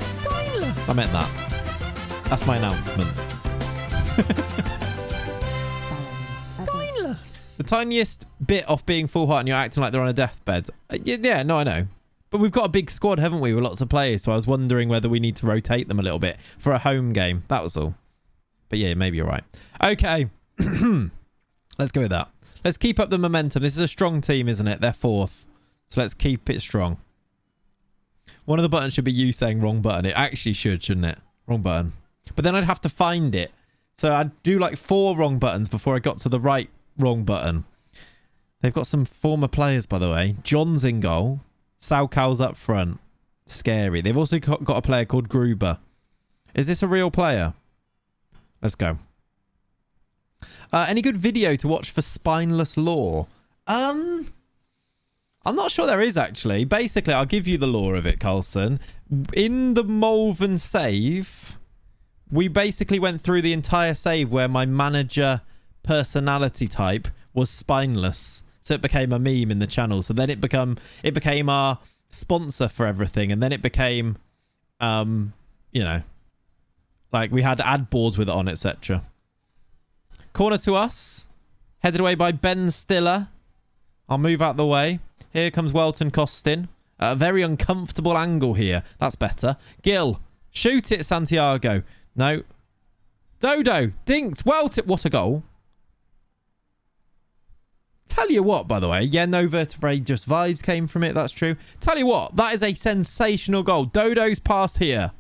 Spineless. I meant that. That's my announcement. Spineless. The tiniest bit off being full heart and you're acting like they're on a deathbed. Yeah, no, I know. But we've got a big squad, haven't we, with lots of players. So I was wondering whether we need to rotate them a little bit for a home game. That was all. But yeah, maybe you're right. Okay. Let's go with that. Let's keep up the momentum. This is a strong team, isn't it? They're 4th. So let's keep it strong. One of the buttons should be you saying wrong button. It actually should, shouldn't it? Wrong button. But then I'd have to find it. So I'd do like 4 wrong buttons before I got to the right wrong button. They've got some former players, by the way. John's in goal. Salcow's up front. Scary. They've also got a player called Gruber. Is this a real player? Let's go. Any good video to watch for spineless lore? I'm not sure there is, actually. Basically, I'll give you the lore of it, Carlson. In the Malvern save, we basically went through the entire save where my manager personality type was spineless. So it became a meme in the channel. So then it became our sponsor for everything. And then it became, you know, like we had ad boards with it on, etc. Corner to us. Headed away by Ben Stiller. I'll move out the way. Here comes Welton Costin. A very uncomfortable angle here. That's better. Gill. Shoot it, Santiago. No. Dodo. Dinked. Welton. What a goal. Tell you what, by the way. Yeah, no vertebrae, just vibes came from it. That's true. Tell you what. That is a sensational goal. Dodo's pass here.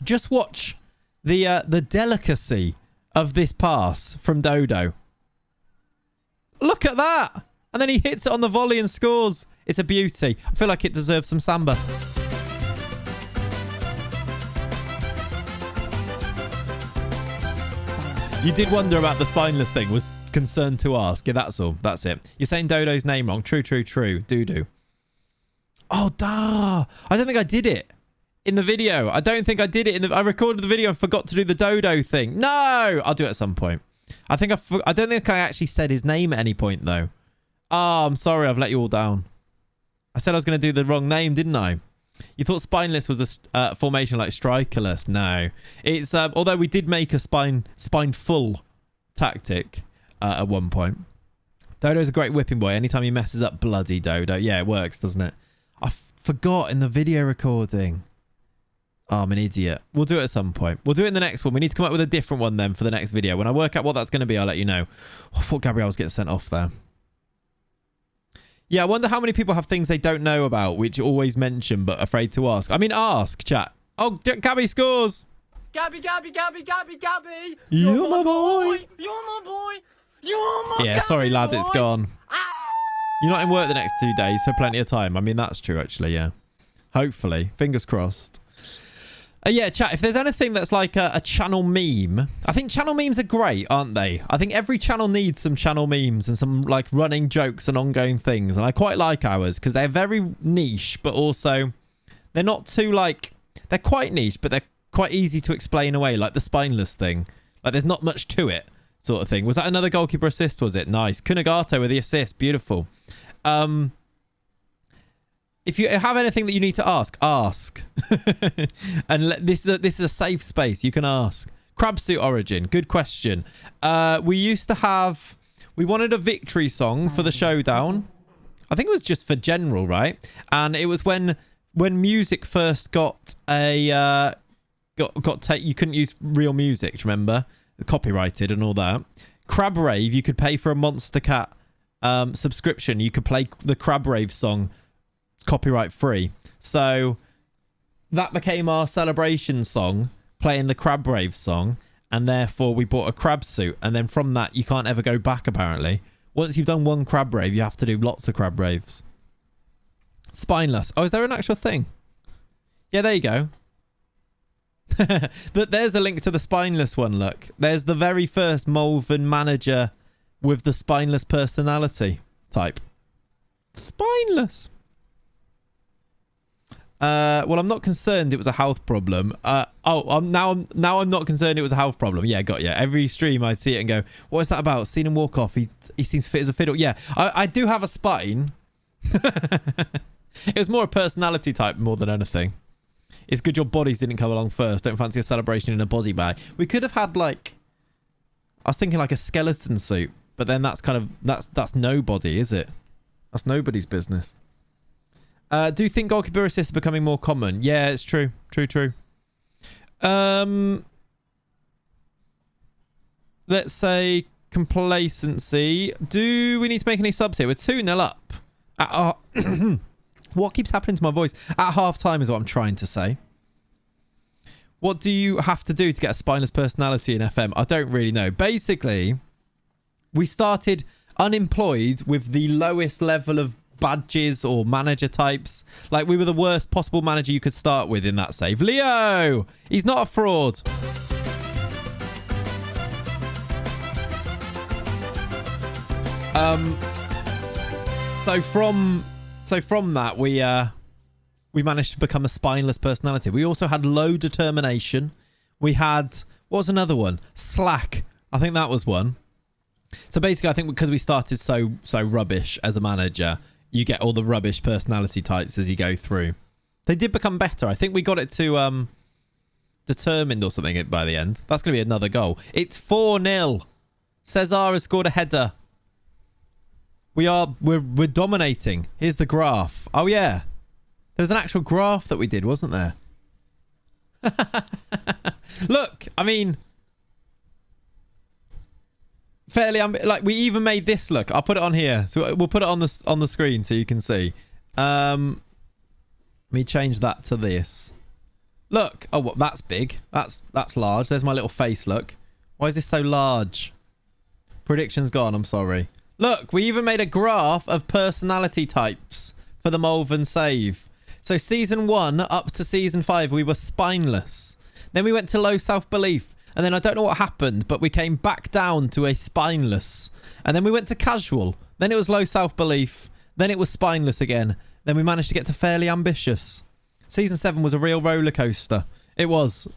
Just watch the delicacy of this pass from Dodo. Look at that. And then he hits it on the volley and scores. It's a beauty. I feel like it deserves some samba. You did wonder about the spineless thing. Was concerned to ask. Yeah, that's all. That's it. You're saying Dodo's name wrong. True, true, true. Doo-doo. Oh, duh. I don't think I did it in the video. I don't think I did it. I recorded the video and forgot to do the Dodo thing. No! I'll do it at some point. I don't think I actually said his name at any point, though. Oh, I'm sorry. I've let you all down. I said I was going to do the wrong name, didn't I? You thought spineless was a formation like strikerless. No. It's although we did make a spine full tactic at one point. Dodo's a great whipping boy. Anytime he messes up, bloody Dodo. Yeah, it works, doesn't it? I forgot in the video recording. Oh, I'm an idiot. We'll do it at some point. We'll do it in the next one. We need to come up with a different one then for the next video. When I work out what that's going to be, I'll let you know. I thought Gabriel was getting sent off there. Yeah, I wonder how many people have things they don't know about, which you always mention but afraid to ask. I mean, ask, chat. Oh, Gabby scores. Gabby, Gabby, Gabby, Gabby, Gabby. You're my boy. You're my boy. You're my Yeah, sorry, Gabby lad, boy. it's gone. You're not in work the next 2 days, so plenty of time. I mean, that's true, actually, yeah. Hopefully. Fingers crossed. Yeah, chat, if there's anything that's like a channel meme, I think channel memes are great, aren't they? I think every channel needs some channel memes and some like running jokes and ongoing things. And I quite like ours because they're very niche, but also they're not too like, they're quite niche, but they're quite easy to explain away, like the spineless thing. Like there's not much to it sort of thing. Was that another goalkeeper assist, was it? Nice. Kunagato with the assist. Beautiful. If you have anything that you need to ask, ask. And this is a safe space. You can ask. Crabsuit Origin. Good question. We wanted a victory song for the showdown. I think it was just for general, right? And it was when music first got you couldn't use real music, do you remember? Copyrighted and all that. Crab Rave, you could pay for a Monster Cat subscription. You could play the Crab Rave song copyright free. So that became our celebration song, playing the Crab Rave song, and therefore we bought a crab suit. And then from that, you can't ever go back, apparently. Once you've done one Crab Rave, you have to do lots of Crab Raves. Spineless. Oh, is there an actual thing? Yeah, there you go. But there's a link to the spineless one, look. There's the very first Malvern manager with the spineless personality type. Spineless. Well, I'm not concerned it was a health problem. Now I'm not concerned it was a health problem. Yeah, got you. Every stream I'd see it and go, what is that about? Seen him walk off. He seems fit as a fiddle. Yeah, I do have a spine. It was more a personality type more than anything. It's good your bodies didn't come along first. Don't fancy a celebration in a body bag. We could have had like, I was thinking like a skeleton suit, but then that's kind of, that's nobody, is it? That's nobody's business. Do you think goalkeeper assists are becoming more common? Yeah, it's true. True. Let's say complacency. Do we need to make any subs here? We're 2-0 up. What keeps happening to my voice? At half time is what I'm trying to say. What do you have to do to get a spineless personality in FM? I don't really know. Basically, we started unemployed with the lowest level of badges or manager types. Like, we were the worst possible manager you could start with in that save. Leo! He's not a fraud. So from that, we managed to become a spineless personality. We also had low determination. We had, what was another one? Slack. I think that was one. So basically, I think because we started so rubbish as a manager, you get all the rubbish personality types as you go through. They did become better. I think we got it to determined or something by the end. That's going to be another goal. It's 4-0. Cesar has scored a header. We're dominating. Here's the graph. Oh yeah, there's an actual graph that we did, wasn't there? Look, I mean, fairly like we even made this look. I'll put it on here, so we'll put it on the screen so you can see. Let me change that to this. Look, oh, well, that's big. That's large. There's my little face. Look, why is this so large? Prediction's gone. I'm sorry. Look, we even made a graph of personality types for the Malvern save. So season 1 up to season 5, we were spineless. Then we went to low self-belief. And then I don't know what happened, but we came back down to a spineless. And then we went to casual. Then it was low self-belief. Then it was spineless again. Then we managed to get to fairly ambitious. Season 7 was a real roller coaster. It was.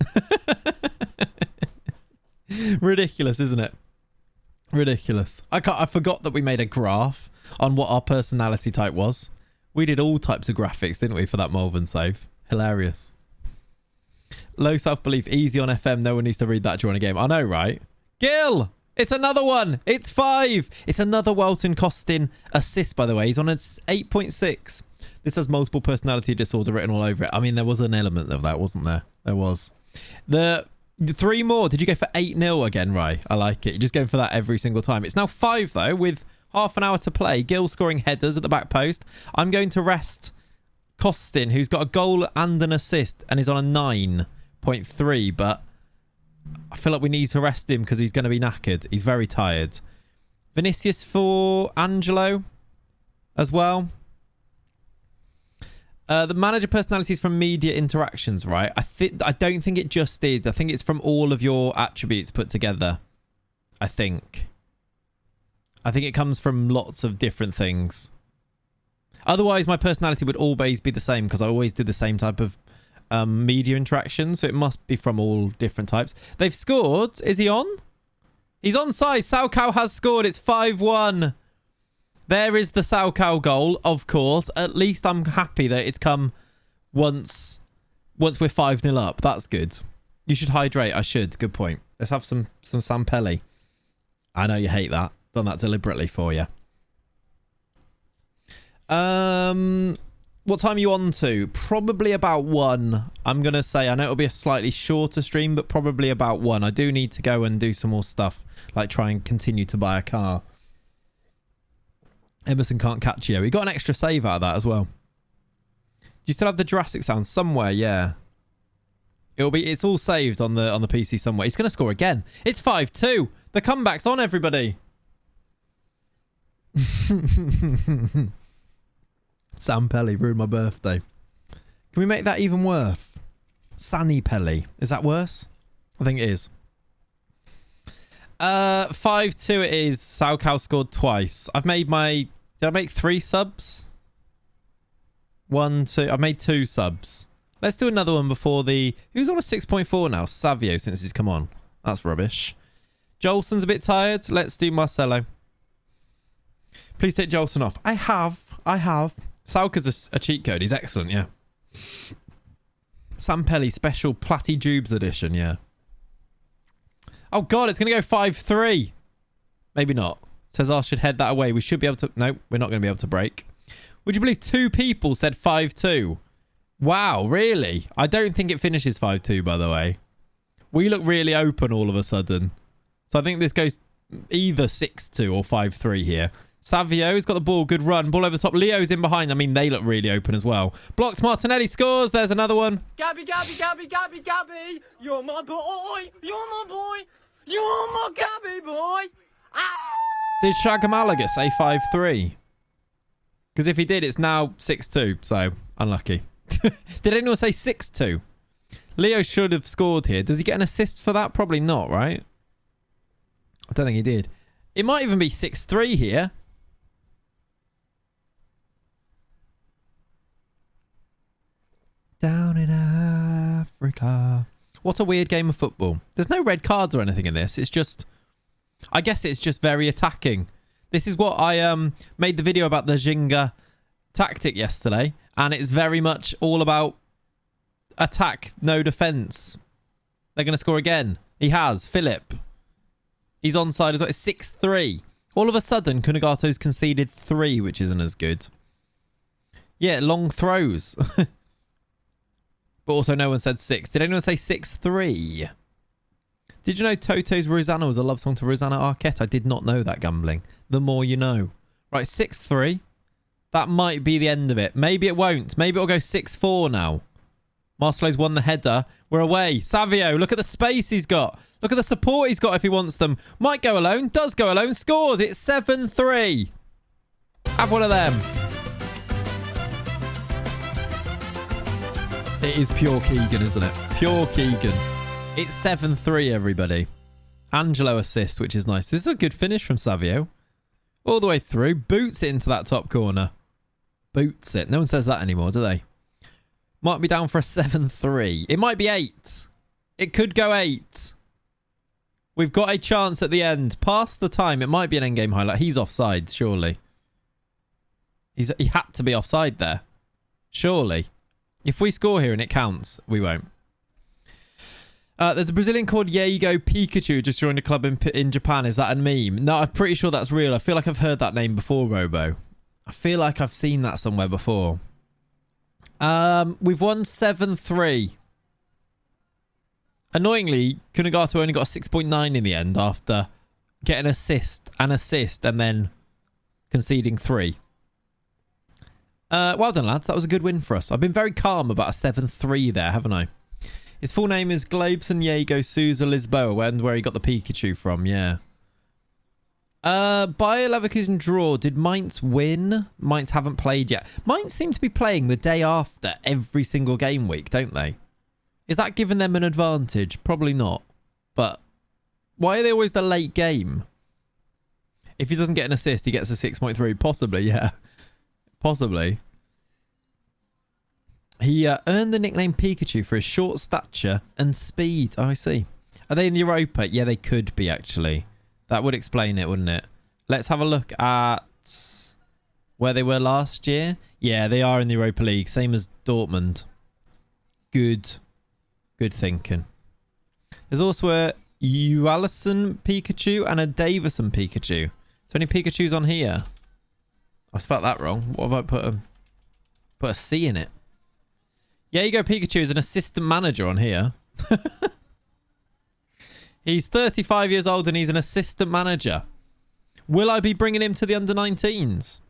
Ridiculous, isn't it? Ridiculous. I forgot that we made a graph on what our personality type was. We did all types of graphics, didn't we, for that Malvern save? Hilarious. Low self-belief, easy on FM. No one needs to read that during a game. I know, right? Gil! It's another one. It's 5. It's another Welton Costin assist, by the way. He's on a 8.6. This has multiple personality disorder written all over it. I mean, there was an element of that, wasn't there? There was. The 3 more. Did you go for 8-0 again, Rai? I like it. You're just going for that every single time. It's now 5, though, with half an hour to play. Gil scoring headers at the back post. I'm going to rest Costin, who's got a goal and an assist and is on a 9.3, but I feel like we need to rest him because he's going to be knackered. He's very tired. Vinicius for Angelo as well. The manager personalities from media interactions, right? I don't think it just is. I think it's from all of your attributes put together. I think it comes from lots of different things. Otherwise, my personality would always be the same because I always did the same type of media interaction. So it must be from all different types. They've scored. Is he on? He's onside. Salcow has scored. It's 5-1. There is the Salcow goal, of course. At least I'm happy that it's come once we're 5-0 up. That's good. You should hydrate. I should. Good point. Let's have some Sampelli. I know you hate that. Done that deliberately for you. What time are you on to? Probably about 1. I'm going to say, I know it'll be a slightly shorter stream, but probably about 1. I do need to go and do some more stuff, like try and continue to buy a car. Emerson can't catch you. We got an extra save out of that as well. Do you still have the Jurassic sound somewhere? Yeah. It's all saved on the PC somewhere. He's going to score again. It's 5-2. The comeback's on, everybody. Sam Pelly ruined my birthday. Can we make that even worse? Sanny Pelly. Is that worse? I think it is. 5-2 it is. Salcow scored twice. I've made my... Did I make 3 subs? 1, 2... I've made 2 subs. Let's do another one before the... Who's on a 6.4 now? Savio, since he's come on. That's rubbish. Jolson's a bit tired. Let's do Marcelo. Please take Jolson off. I have. Salka's a cheat code. He's excellent, yeah. Sam Pelly special Platty Jubes edition, yeah. Oh, God, it's going to go 5-3. Maybe not. Cesar should head that away. We should be able to... No, we're not going to be able to break. Would you believe 2 people said 5-2? Wow, really? I don't think it finishes 5-2, by the way. We look really open all of a sudden. So I think this goes either 6-2 or 5-3 here. Savio's got the ball. Good run. Ball over the top. Leo's in behind. I mean, they look really open as well. Blocks. Martinelli scores. There's another one. Gabby, Gabby, Gabby, Gabby, Gabby. You're my boy. You're my boy. You're my Gabby boy. Ah! Did Shagamalaga say 5-3? Because if he did, it's now 6-2. So, unlucky. Did anyone say 6-2? Leo should have scored here. Does he get an assist for that? Probably not, right? I don't think he did. It might even be 6-3 here. Down in Africa. What a weird game of football. There's no red cards or anything in this. It's just... I guess it's just very attacking. This is what I made the video about the Ginga tactic yesterday. And it's very much all about attack, no defence. They're going to score again. He has. Philip. He's onside as well. It's 6-3. All of a sudden, Kunagato's conceded 3, which isn't as good. Yeah, long throws. But also no one said 6. Did anyone say 6-3? Did you know Toto's Rosanna was a love song to Rosanna Arquette? I did not know that, gambling. The more you know. Right, 6-3. That might be the end of it. Maybe it won't. Maybe it'll go 6-4 now. Marcelo's won the header. We're away. Savio, look at the space he's got. Look at the support he's got if he wants them. Might go alone. Does go alone. Scores. It's 7-3. Have one of them. It is pure Keegan, isn't it? Pure Keegan. It's 7-3, everybody. Angelo assist, which is nice. This is a good finish from Savio. All the way through. Boots it into that top corner. Boots it. No one says that anymore, do they? Might be down for a 7-3. It might be 8. It could go 8. We've got a chance at the end. Past the time, it might be an endgame highlight. He's offside, surely. He had to be offside there. Surely. If we score here and it counts, we won't. There's a Brazilian called Yago Pikachu just joined a club in Japan. Is that a meme? No, I'm pretty sure that's real. I feel like I've heard that name before, Robo. I feel like I've seen that somewhere before. We've won 7-3. Annoyingly, Kunagato only got a 6.9 in the end after getting an assist, and then conceding 3. Well done, lads. That was a good win for us. I've been very calm about a 7-3 there, haven't I? His full name is Globson Diego Souza Lisboa, where he got the Pikachu from, yeah. Bayer Leverkusen draw. Did Mainz win? Mainz haven't played yet. Mainz seem to be playing the day after every single game week, don't they? Is that giving them an advantage? Probably not. But why are they always the late game? If he doesn't get an assist, he gets a 6.3. Possibly, yeah. Possibly. He earned the nickname Pikachu for his short stature and speed. Oh, I see. Are they in the Europa? Yeah, they could be, actually. That would explain it, wouldn't it? Let's have a look at where they were last year. Yeah, they are in the Europa League. Same as Dortmund. Good. Good thinking. There's also a Uallison Pikachu and a Davison Pikachu. So any Pikachus on here? I spelled that wrong. What have I put them? Put a C in it. Yeah, you go Pikachu is an assistant manager on here. He's 35 years old and he's an assistant manager. Will I be bringing him to the under-19s?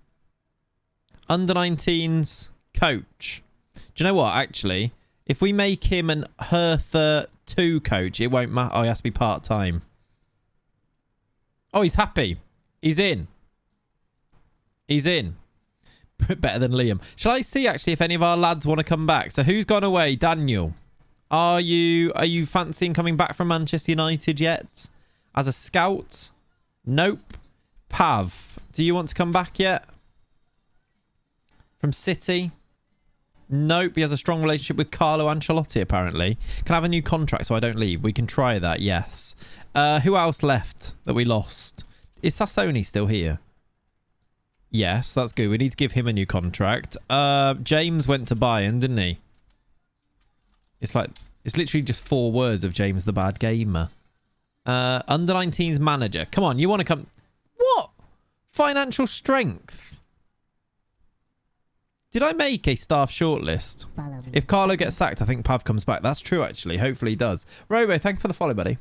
Under-19s coach. Do you know what, actually? If we make him an Hertha 2 coach, it won't matter. Oh, he has to be part-time. Oh, he's happy. He's in. He's in. Better than Liam. Shall I see, actually, if any of our lads want to come back? So who's gone away? Daniel. Are you fancying coming back from Manchester United yet? As a scout? Nope. Pav, do you want to come back yet? From City? Nope. He has a strong relationship with Carlo Ancelotti, apparently. Can I have a new contract so I don't leave? We can try that, yes. Who else left that we lost? Is Sassoni still here? Yes, that's good. We need to give him a new contract. James went to Bayern, didn't he? It's literally just 4 words of James the Bad Gamer. Under-19s manager. Come on, you want to come... What? Financial strength. Did I make a staff shortlist? Follow me. If Carlo gets sacked, I think Pav comes back. That's true, actually. Hopefully he does. Robo, thank you for the follow, buddy.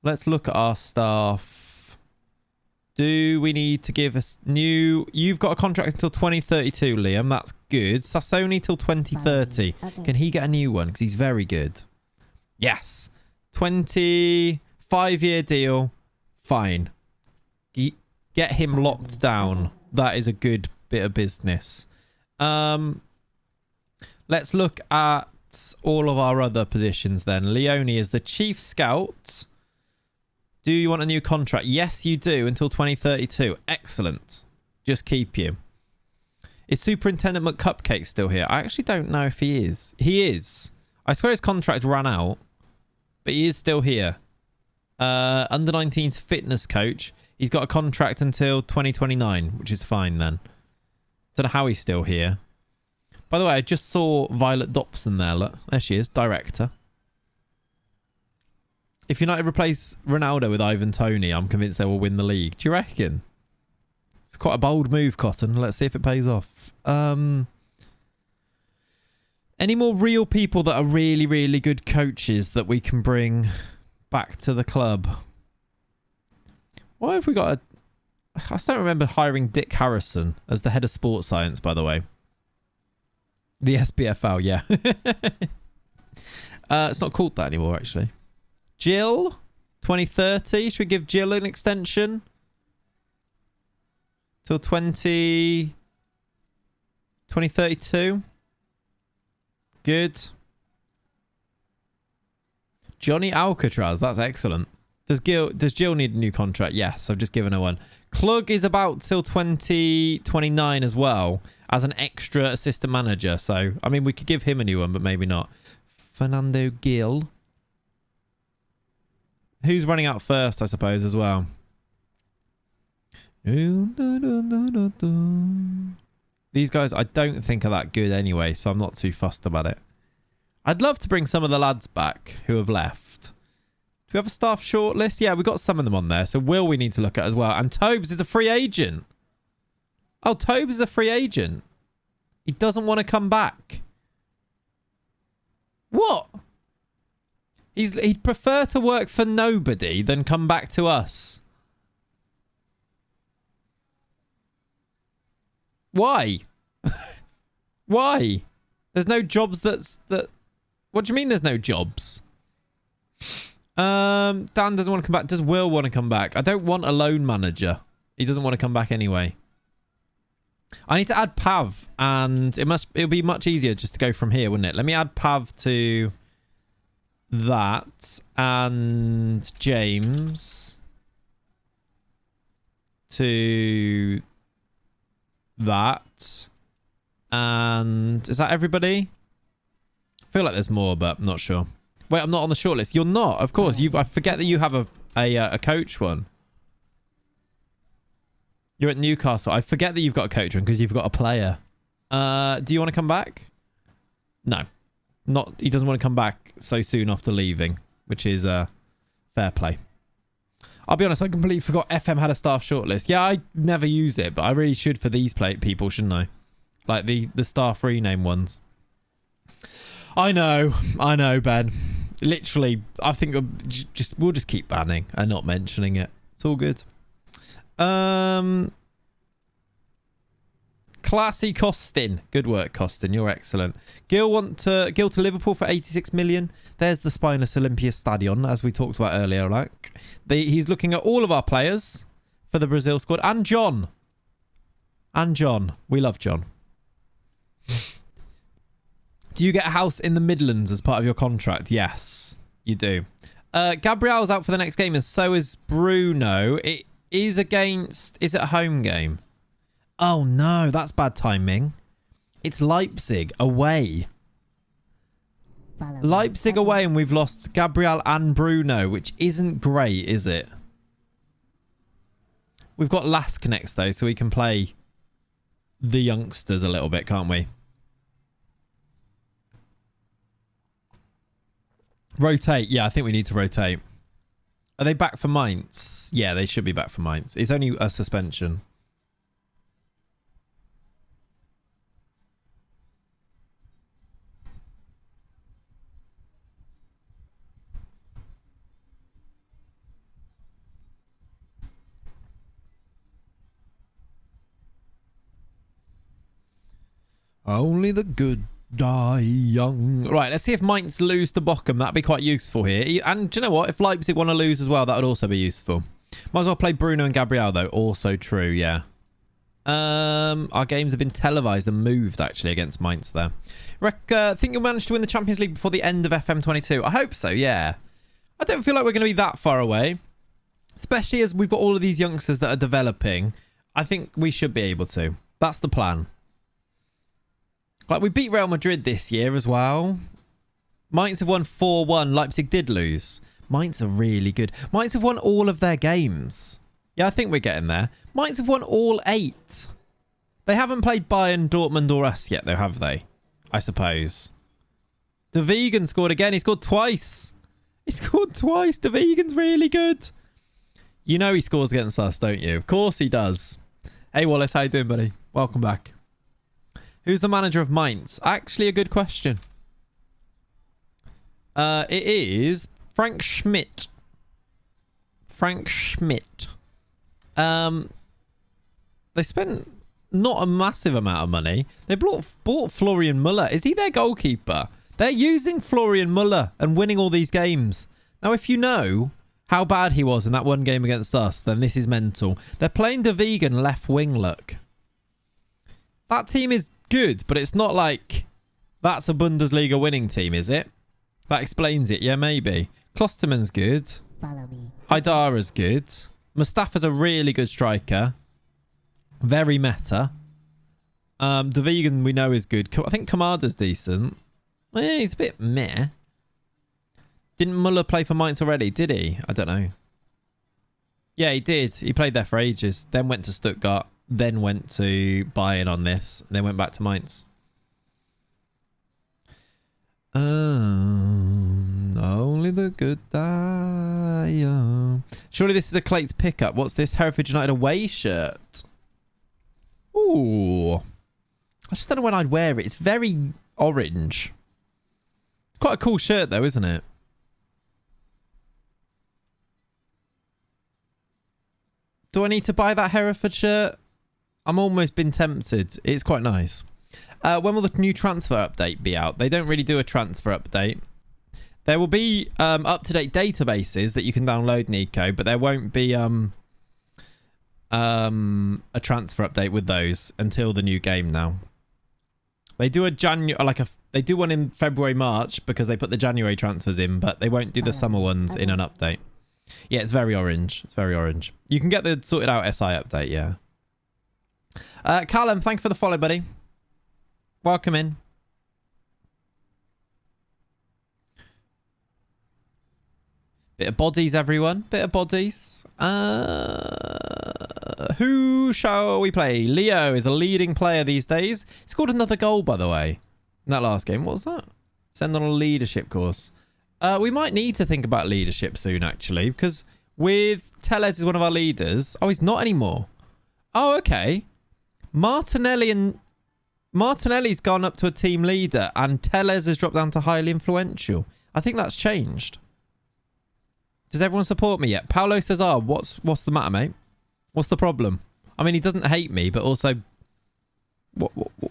Let's look at our staff. Do we need to give us new... You've got a contract until 2032, Liam. That's good. Sassoni till 2030. Okay. Can he get a new one? Because he's very good. Yes. 25-year deal. Fine. Get him locked down. That is a good bit of business. Let's look at all of our other positions then. Leone is the chief scout. Do you want a new contract? Yes, you do, until 2032. Excellent. Just keep you. Is Superintendent McCupcake still here? I actually don't know if he is. He is. I swear his contract ran out, but he is still here. Under-19s fitness coach. He's got a contract until 2029, which is fine then. Don't know how he's still here. By the way, I just saw Violet Dobson there. Look, there she is, director. If United replace Ronaldo with Ivan Toney, I'm convinced they will win the league. Do you reckon? It's quite a bold move, Cotton. Let's see if it pays off. Any more real people that are really, really good coaches that we can bring back to the club? Why have we got a... I still don't remember hiring Dick Harrison as the head of sports science, by the way. The SBFL, yeah. It's not called that anymore, actually. Jill, 2030. Should we give Jill an extension? Till 2032. Good. Johnny Alcatraz. That's excellent. Does Jill need a new contract? Yes, I've just given her one. Klug is about till 2029 as well as an extra assistant manager. So, I mean, we could give him a new one, but maybe not. Fernando Gil. Who's running out first, I suppose, as well? These guys, I don't think are that good anyway, so I'm not too fussed about it. I'd love to bring some of the lads back who have left. Do we have a staff shortlist? Yeah, we've got some of them on there. So Will we need to look at as well. And Tobes is a free agent. Oh, Tobes is a free agent. He doesn't want to come back. What? He'd prefer to work for nobody than come back to us. Why? Why? There's no jobs that... What do you mean there's no jobs? Dan doesn't want to come back. Does Will want to come back? I don't want a loan manager. He doesn't want to come back anyway. I need to add Pav, and it'll be much easier just to go from here, wouldn't it? Let me add Pav to that, and James to that, and is that everybody? I feel like there's more, but I'm not sure. Wait, I'm not on the shortlist. You're not, of course. I forget that you have a coach one. You're at Newcastle. I forget that you've got a coach one because you've got a player. Do you want to come back? No. Not. He doesn't want to come back so soon after leaving, which is fair play. I'll be honest, I completely forgot FM had a staff shortlist. Yeah, I never use it, but I really should for these people, shouldn't I? Like the staff rename ones. I know, Ben. Literally, I think we'll just keep banning and not mentioning it. It's all good. Classy Costin. Good work, Costin. You're excellent. Gil to Liverpool for 86 million. There's the Spinus Olympia Stadion, as we talked about earlier. Like he's looking at all of our players for the Brazil squad. And John. We love John. Do you get a house in the Midlands as part of your contract? Yes, you do. Gabriel's out for the next game, and so is Bruno. It is against... Is it a home game? Oh, no. That's bad timing. It's Leipzig away. Leipzig away, and we've lost Gabriel and Bruno, which isn't great, is it? We've got Lask next, though, so we can play the youngsters a little bit, can't we? Rotate. Yeah, I think we need to rotate. Are they back for Mainz? Yeah, they should be back for Mainz. It's only a suspension. Only the good die young. Right, let's see if Mainz lose to Bochum. That'd be quite useful here. And do you know what? If Leipzig want to lose as well, that would also be useful. Might as well play Bruno and Gabriel, though. Also true, yeah. Our games have been televised and moved, actually, against Mainz there. Think you'll manage to win the Champions League before the end of FM22? I hope so, yeah. I don't feel like we're going to be that far away. Especially as we've got all of these youngsters that are developing. I think we should be able to. That's the plan. Like, we beat Real Madrid this year as well. Mainz have won 4-1. Leipzig did lose. Mainz are really good. Mainz have won all of their games. Yeah, I think we're getting there. Mainz have won all 8. They haven't played Bayern, Dortmund or us yet, though, have they? I suppose. De Vegan scored again. He scored twice. He scored twice. De Vegan's really good. You know he scores against us, don't you? Of course he does. Hey, Wallace. How you doing, buddy? Welcome back. Who's the manager of Mainz? Actually, a good question. It is Frank Schmidt. Frank Schmidt. They spent not a massive amount of money. They bought Florian Muller. Is he their goalkeeper? They're using Florian Muller and winning all these games. Now, if you know how bad he was in that one game against us, then this is mental. They're playing De Vegan left wing, look. That team is good, but it's not like that's a Bundesliga winning team, is it? That explains it. Yeah, maybe. Klosterman's good. Follow me. Haidara's good. Mustafa's a really good striker. Very meta. De Vegan we know is good. I think Kamada's decent. Eh, he's a bit meh. Didn't Muller play for Mainz already? Did he? I don't know. Yeah, he did. He played there for ages. Then went to Stuttgart. Then went to Bayern on this. Then went back to Mainz. Only the good die young. Surely this is a Clates pickup. What's this? Hereford United away shirt. Ooh. I just don't know when I'd wear it. It's very orange. It's quite a cool shirt though, isn't it? Do I need to buy that Hereford shirt? I'm almost been tempted. It's quite nice. When will the new transfer update be out? They don't really do a transfer update. There will be up-to-date databases that you can download, Nico, but there won't be a transfer update with those until the new game now. They do they do one in February, March because they put the January transfers in, but they won't do the summer ones in an update. Yeah, it's very orange. It's very orange. You can get the sorted out SI update, yeah. Callum, thank you for the follow, buddy. Welcome in. Bit of bodies, everyone. Bit of bodies. Who shall we play? Leo is a leading player these days. He scored another goal, by the way, in that last game. What was that? Send on a leadership course. We might need to think about leadership soon, actually, because with Tellez as one of our leaders. Oh, he's not anymore. Oh, okay. Martinelli's gone up to a team leader and Tellez has dropped down to highly influential. I think that's changed. Does everyone support me yet? Paulo says, "Oh, what's the matter, mate? What's the problem?" I mean, he doesn't hate me, but also,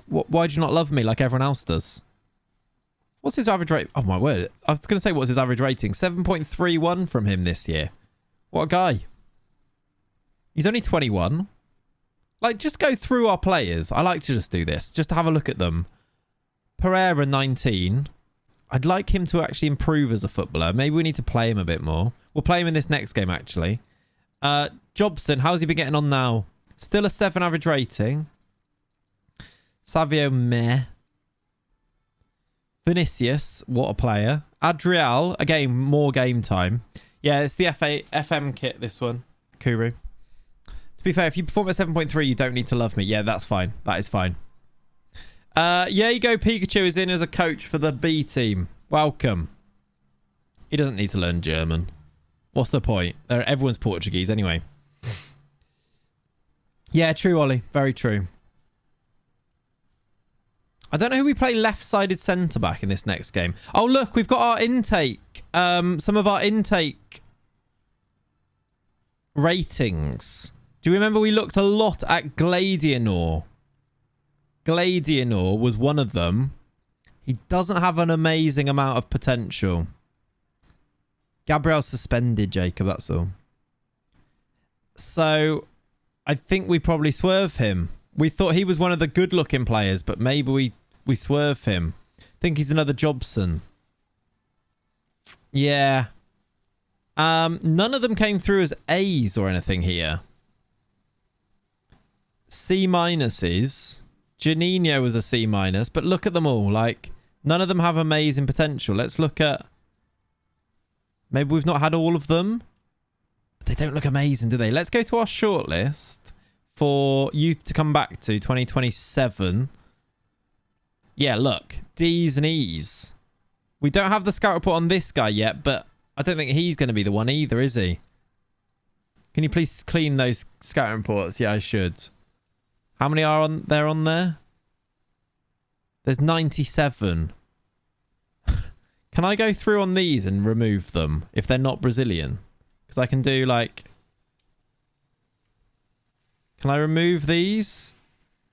why do you not love me like everyone else does? What's his average rate? Oh, my word. I was going to say, what's his average rating? 7.31 from him this year. What a guy. He's only 21. Like, just go through our players. I like to just do this, just to have a look at them. Pereira, 19. I'd like him to actually improve as a footballer. Maybe we need to play him a bit more. We'll play him in this next game, actually. Jobson, how's he been getting on now? Still a 7 average rating. Savio, meh. Vinicius, what a player. Adriel, again, more game time. Yeah, it's the FM kit, this one. Kuru. To be fair, if you perform at 7.3, you don't need to love me. Yeah, that's fine. That is fine. Yeah, you go. Pikachu is in as a coach for the B team. Welcome. He doesn't need to learn German. What's the point? Everyone's Portuguese anyway. Yeah, true, Ollie. Very true. I don't know who we play left-sided centre-back in this next game. Oh, look, we've got our intake. Some of our intake ratings. Do you remember we looked a lot at Gladianor? Gladianor was one of them. He doesn't have an amazing amount of potential. Gabriel's suspended, Jacob, that's all. So, I think we probably swerve him. We thought he was one of the good-looking players, but maybe we swerve him. I think he's another Jobson. Yeah. None of them came through as A's or anything here. C minuses. Janino was a C minus, but look at them all. Like, none of them have amazing potential. Let's look at... Maybe we've not had all of them. But they don't look amazing, do they? Let's go to our shortlist for youth to come back to 2027. Yeah, look. D's and E's. We don't have the scout report on this guy yet, but I don't think he's going to be the one either, is he? Can you please clean those scout reports? Yeah, I should. How many are on there? There's 97. Can I go through on these and remove them if they're not Brazilian? Because I can do like... Can I remove these?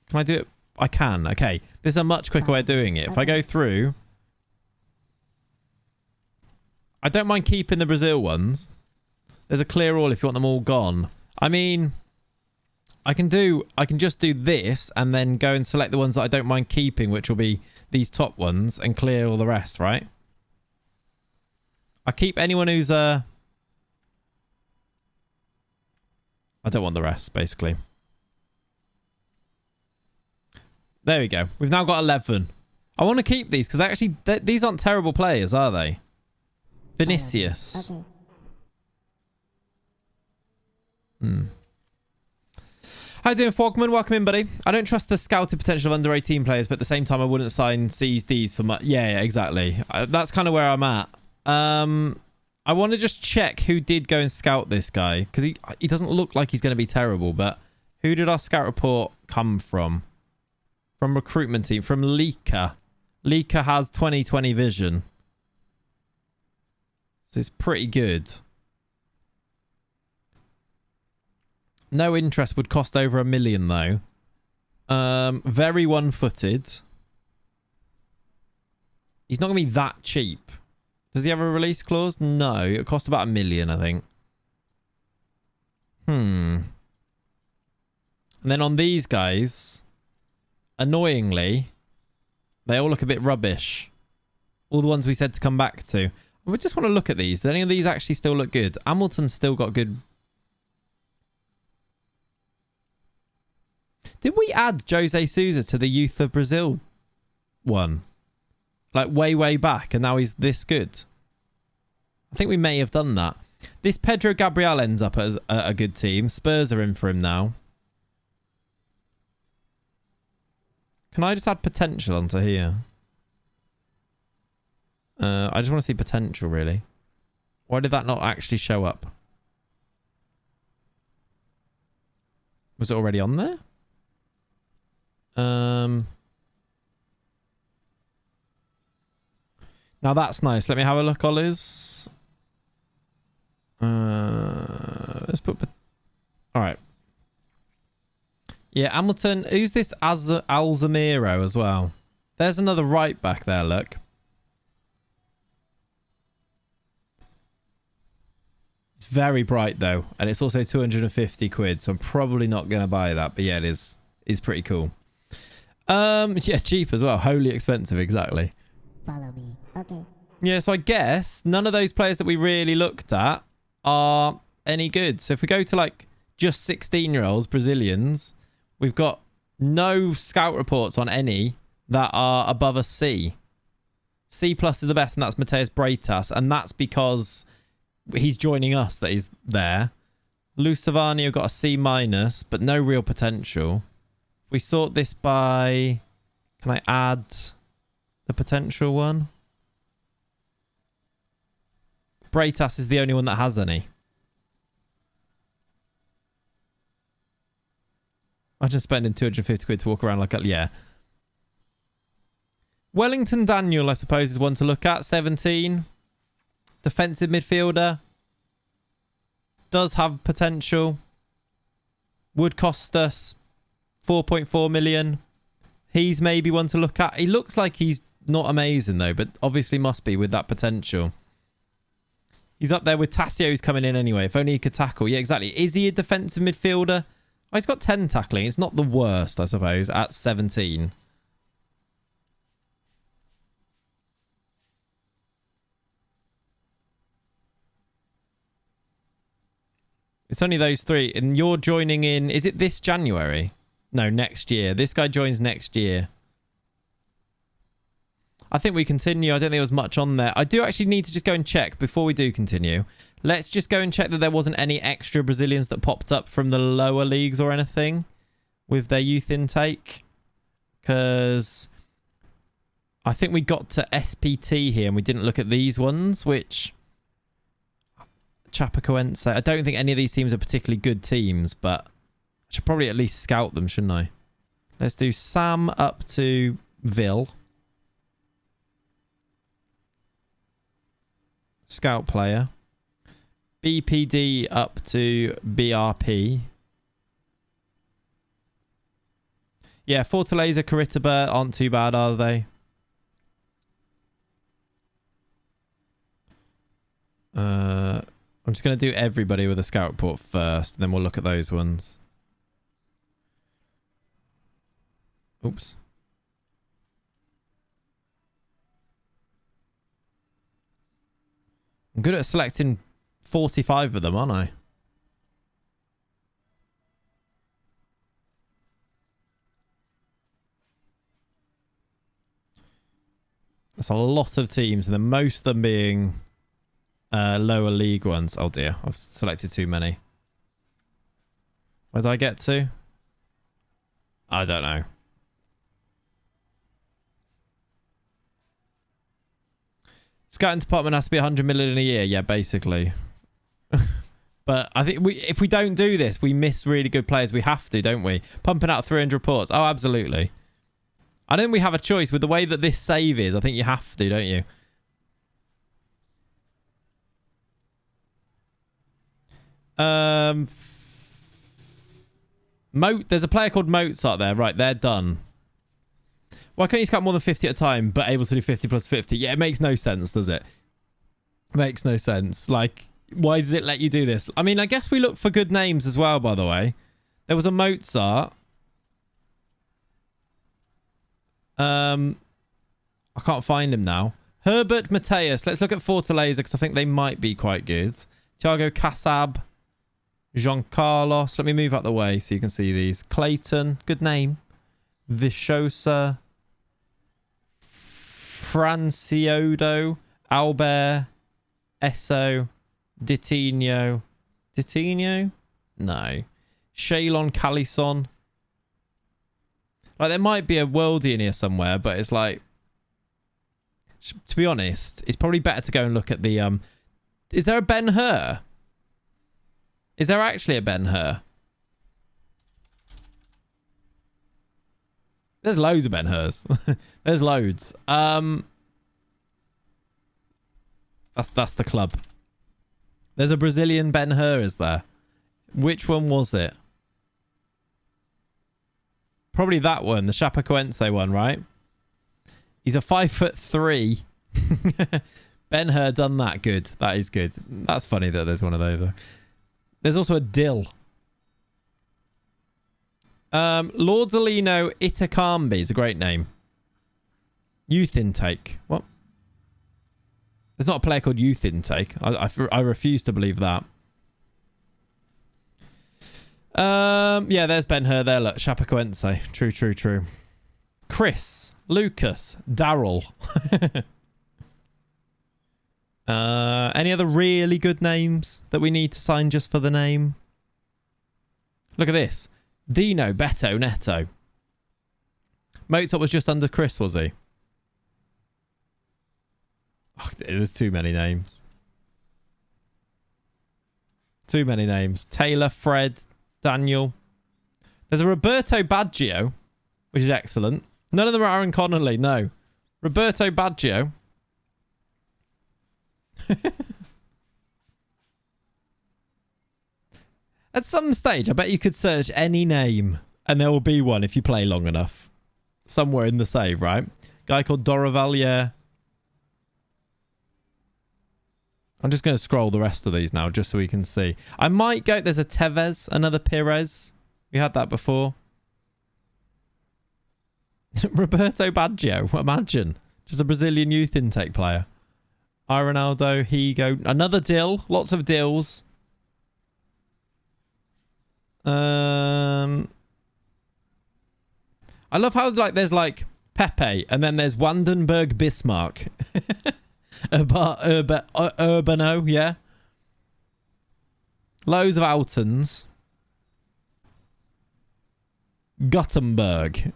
Can I do it? I can. Okay. This is a much quicker way of doing it. If I go through... I don't mind keeping the Brazil ones. There's a clear all if you want them all gone. I mean... I can just do this and then go and select the ones that I don't mind keeping, which will be these top ones, and clear all the rest, right? I keep anyone who's I don't want the rest, basically. There we go. We've now got 11. I want to keep these because actually these aren't terrible players, are they? Vinicius. Okay. How you doing, Fogman? Welcome in, buddy. I don't trust the scouted potential of under 18 players, but at the same time, I wouldn't sign C's, D's for much. Yeah, exactly. That's kind of where I'm at. I want to just check who did go and scout this guy, because he doesn't look like he's going to be terrible, but who did our scout report come from? From recruitment team, from Lika. Lika has 20/20 vision. So it's pretty good. No interest would cost over $1 million, though. Very one-footed. He's not going to be that cheap. Does he have a release clause? No. It cost about $1 million, I think. And then on these guys, annoyingly, they all look a bit rubbish. All the ones we said to come back to. We just want to look at these. Do any of these actually still look good? Hamilton's still got good... Did we add Jose Sousa to the Youth of Brazil one? Like way back, and now he's this good? I think we may have done that. This Pedro Gabriel ends up as a good team. Spurs are in for him now. Can I just add potential onto here? I just want to see potential, really. Why did that not actually show up? Was it already on there? Now that's nice. Let me have a look, Ollies. Let's put... All right. Yeah, Hamilton. Who's this Alzamiro as well? There's another right back there, look. It's very bright, though. And it's also 250 quid, so I'm probably not going to buy that. But yeah, it is. It's pretty cool. Yeah, cheap as well. Wholly expensive, exactly. Follow me. Okay. Yeah, so I guess none of those players that we really looked at are any good. So if we go to like just 16-year-olds, Brazilians, we've got no scout reports on any that are above a C. C plus is the best, and that's Mateus Breitas, and that's because he's joining us that he's there. Lucavani have got a C minus, but no real potential. If we sort this by... Can I add the potential one? Breitas is the only one that has any. Imagine spending 250 quid to walk around like that. Yeah. Wellington Daniel, I suppose, is one to look at. 17. Defensive midfielder. Does have potential. Would cost us 4.4 million. He's maybe one to look at. He looks like he's not amazing, though, but obviously must be with that potential. He's up there with Tassio, who's coming in anyway. If only he could tackle. Yeah, exactly. Is he a defensive midfielder? Oh, he's got 10 tackling. It's not the worst, I suppose, at 17. It's only those three. And you're joining in... Is it this January? No, next year. This guy joins next year. I think we continue. I don't think there was much on there. I do actually need to just go and check before we do continue. Let's just go and check that there wasn't any extra Brazilians that popped up from the lower leagues or anything with their youth intake. Because I think we got to SPT here and we didn't look at these ones, which... Chapecoense. I don't think any of these teams are particularly good teams, but I should probably at least scout them, shouldn't I? Let's do Sam up to Ville. Scout player. BPD up to BRP. Yeah, Fortaleza, Curitiba aren't too bad, are they? I'm just going to do everybody with a scout report first, then we'll look at those ones. Oops. I'm good at selecting 45 of them, aren't I? That's a lot of teams, and then most of them being lower league ones. Oh dear, I've selected too many. Where did I get to? I don't know. Scouting department has to be 100 million a year. Yeah, basically. But I think if we don't do this, we miss really good players. We have to, don't we? Pumping out 300 reports. Oh, absolutely. I don't think we have a choice with the way that this save is. I think you have to, don't you? There's a player called Mozart there. Right, they're done. Why can't you scout more than 50 at a time, but able to do 50 plus 50? Yeah, it makes no sense, does it? It makes no sense. Like, why does it let you do this? I mean, I guess we look for good names as well, by the way. There was a Mozart. I can't find him now. Herbert Mateus. Let's look at Fortaleza, because I think they might be quite good. Thiago Casab. Jean Carlos. Let me move out the way so you can see these. Clayton. Good name. Vishosa. Franciodo. Albert. Esso. Ditinho. Ditinho? No. Shaylon Callison. Like, there might be a worldie in here somewhere, but it's like... To be honest, it's probably better to go and look at the... Is there a Ben Hur? Is there actually a Ben Hur? There's loads of Ben Hurs. There's loads. That's the club. There's a Brazilian Ben Hur, is there? Which one was it? Probably that one, the Chapecoense one, right? He's a 5'3". Ben Hur done that. Good. That is good. That's funny that there's one of those. There's also a Dill. Lordolino Itakambi is a great name. Youth intake. What? There's not a player called Youth Intake. I refuse to believe that. Yeah, there's Ben Hur there. Look, Chapecoense. True. Chris, Lucas, Daryl. Any other really good names that we need to sign just for the name? Look at this. Dino, Beto, Neto. Mozart was just under Chris, was he? Oh, there's too many names. Too many names. Taylor, Fred, Daniel. There's a Roberto Baggio, which is excellent. None of them are Aaron Connolly, no. Roberto Baggio. At some stage, I bet you could search any name and there will be one if you play long enough. Somewhere in the save, right? Guy called Doravalier. I'm just going to scroll the rest of these now just so we can see. I might go... There's a Tevez, another Pires. We had that before. Roberto Baggio. Imagine. Just a Brazilian youth intake player. Ronaldo, Higo. Another Dill. Lots of Dills. I love how there's like Pepe and then there's Wandenberg Bismarck. Urbano, yeah. Loads of Altons. Gothenburg.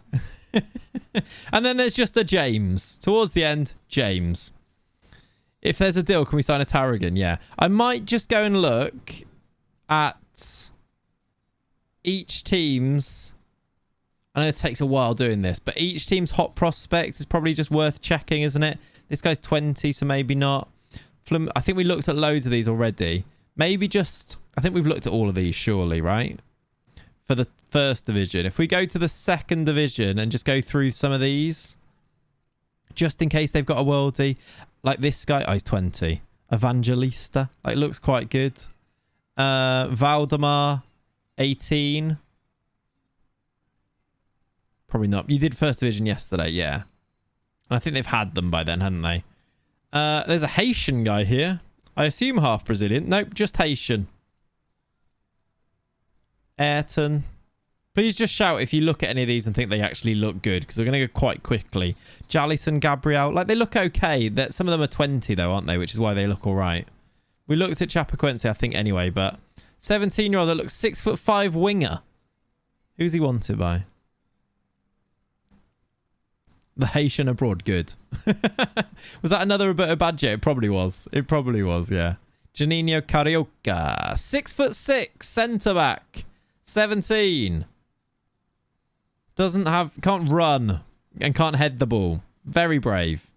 And then there's just a James. Towards the end, James. If there's a deal, can we sign a Tarragon? Yeah. I might just go and look at each team's... I know it takes a while doing this, but each team's hot prospect is probably just worth checking, isn't it? This guy's 20, so maybe not. I think we looked at loads of these already. Maybe just... I think we've looked at all of these, surely, right? For the first division. If we go to the second division and just go through some of these, just in case they've got a worldie. Like this guy. Oh, he's 20. Evangelista. Like, looks quite good. Valdemar, 18. Probably not. You did first division yesterday, yeah. And I think they've had them by then, hadn't they? There's a Haitian guy here. I assume half Brazilian. Nope, just Haitian. Ayrton. Please just shout if you look at any of these and think they actually look good, because we're going to go quite quickly. Jallison, Gabriel. Like, they look okay. Some of them are 20, though, aren't they? Which is why they look all right. We looked at Chapecoense, I think, anyway, but 17-year-old that looks 6'5" winger. Who's he wanted by? The Haitian abroad, good. Was that another Roberto Baggio? It probably was. It probably was, yeah. Janino Carioca. 6'6", centre-back. 17. Can't run and can't head the ball. Very brave.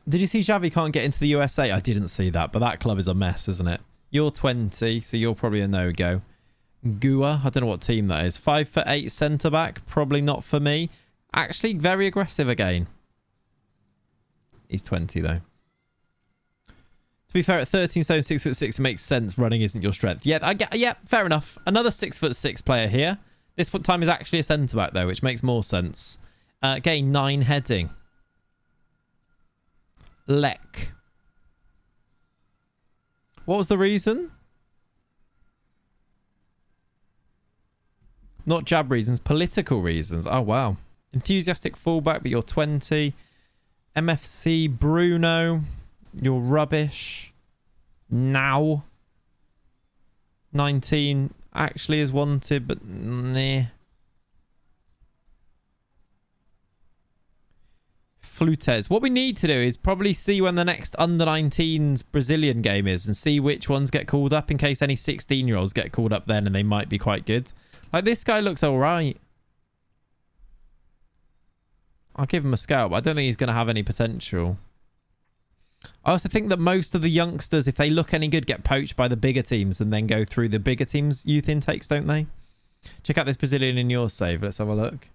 Did you see Xavi can't get into the USA? I didn't see that, but that club is a mess, isn't it? You're 20, so you're probably a no-go. Gua, I don't know what team that is. 5'8" centre-back, probably not for me. Actually, very aggressive again. He's 20, though. To be fair, at 13 stone, 6'6", it makes sense. Running isn't your strength. Yeah, fair enough. Another 6'6" player here. This time is actually a centre-back, though, which makes more sense. Again, 9 heading. Lek. What was the reason? Not jab reasons, political reasons. Oh, wow. Enthusiastic fullback, but you're 20. MFC Bruno. You're rubbish. Now. 19 actually is wanted, but nah. Flutes. What we need to do is probably see when the next under-19s Brazilian game is and see which ones get called up in case any 16-year-olds get called up then and they might be quite good. Like, this guy looks all right. I'll give him a scout, but I don't think he's going to have any potential. I also think that most of the youngsters, if they look any good, get poached by the bigger teams and then go through the bigger teams' youth intakes, don't they? Check out this Brazilian in your save. Let's have a look.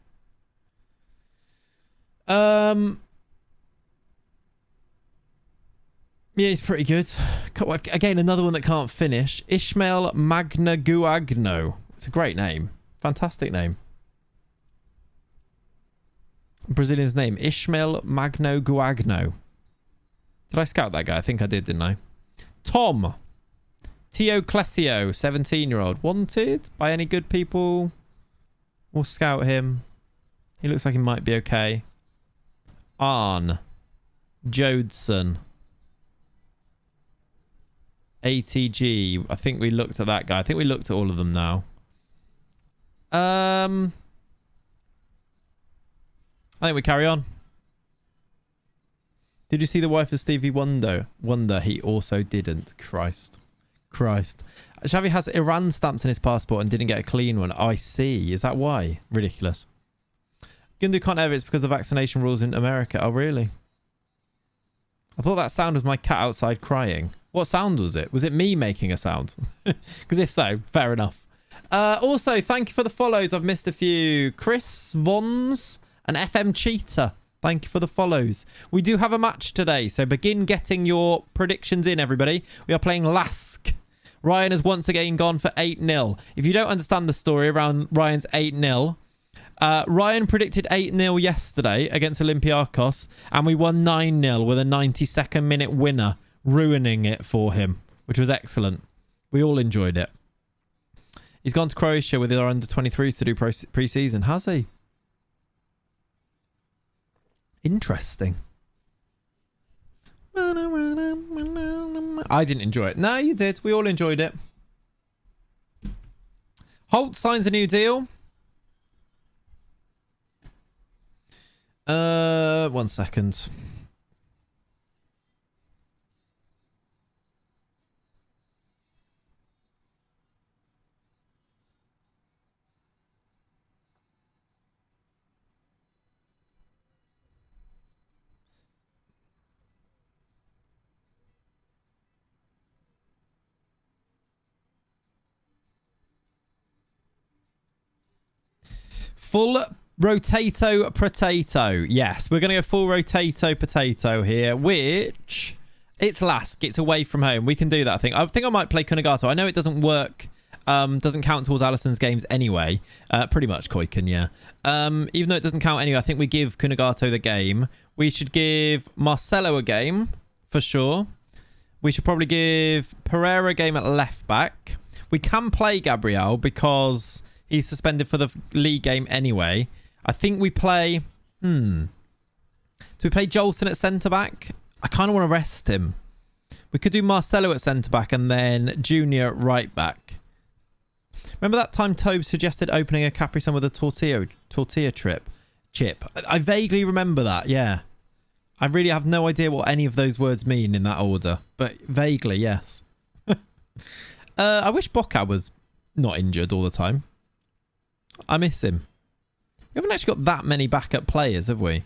Yeah, he's pretty good. Again, another one that can't finish. Ishmael Magnaguagno. It's a great name. Fantastic name. Brazilian's name. Ishmael Magnaguagno. Did I scout that guy? I think I did, didn't I? Tom. Tio Clesio, 17-year-old. Wanted by any good people? We'll scout him. He looks like he might be okay. Arn. Jodson. ATG. I think we looked at that guy. I think we looked at all of them now. I think we carry on. Did you see the wife of Stevie Wonder? He also didn't. Christ. Xavi has Iran stamps in his passport and didn't get a clean one. Oh, I see. Is that why? Ridiculous. Gundu can't have it. It's because of vaccination rules in America. Oh, really? I thought that sound was my cat outside crying. What sound was it? Was it me making a sound? Because if so, fair enough. Also, thank you for the follows. I've missed a few. Chris Vons and FM Cheetah. Thank you for the follows. We do have a match today, so begin getting your predictions in, everybody. We are playing Lask. Ryan has once again gone for 8-0. If you don't understand the story around Ryan's 8-0, Ryan predicted 8-0 yesterday against Olympiacos, and we won 9-0 with a 92nd minute winner, ruining it for him, which was excellent. We all enjoyed it. He's gone to Croatia with our under-23s to do pre-season, has he? Interesting. I didn't enjoy it. No, you did. We all enjoyed it. Holt signs a new deal. 1 second. Full rotato potato. Yes, we're going to go full rotato potato here, which it's Lask. It's away from home. We can do that, I think. I think I might play Kunagato. I know it doesn't work. Doesn't count towards Alisson's games anyway. Pretty much Koiken, yeah. Even though it doesn't count anyway, I think we give Kunagato the game. We should give Marcelo a game, for sure. We should probably give Pereira a game at left back. We can play Gabriel because he's suspended for the league game anyway. I think we play... Do we play Jolson at centre-back? I kind of want to rest him. We could do Marcelo at centre-back and then Junior at right-back. Remember that time Tobe suggested opening a Capri-Sun with a tortilla chip? I vaguely remember that, yeah. I really have no idea what any of those words mean in that order. But vaguely, yes. I wish Boca was not injured all the time. I miss him. We haven't actually got that many backup players, have we?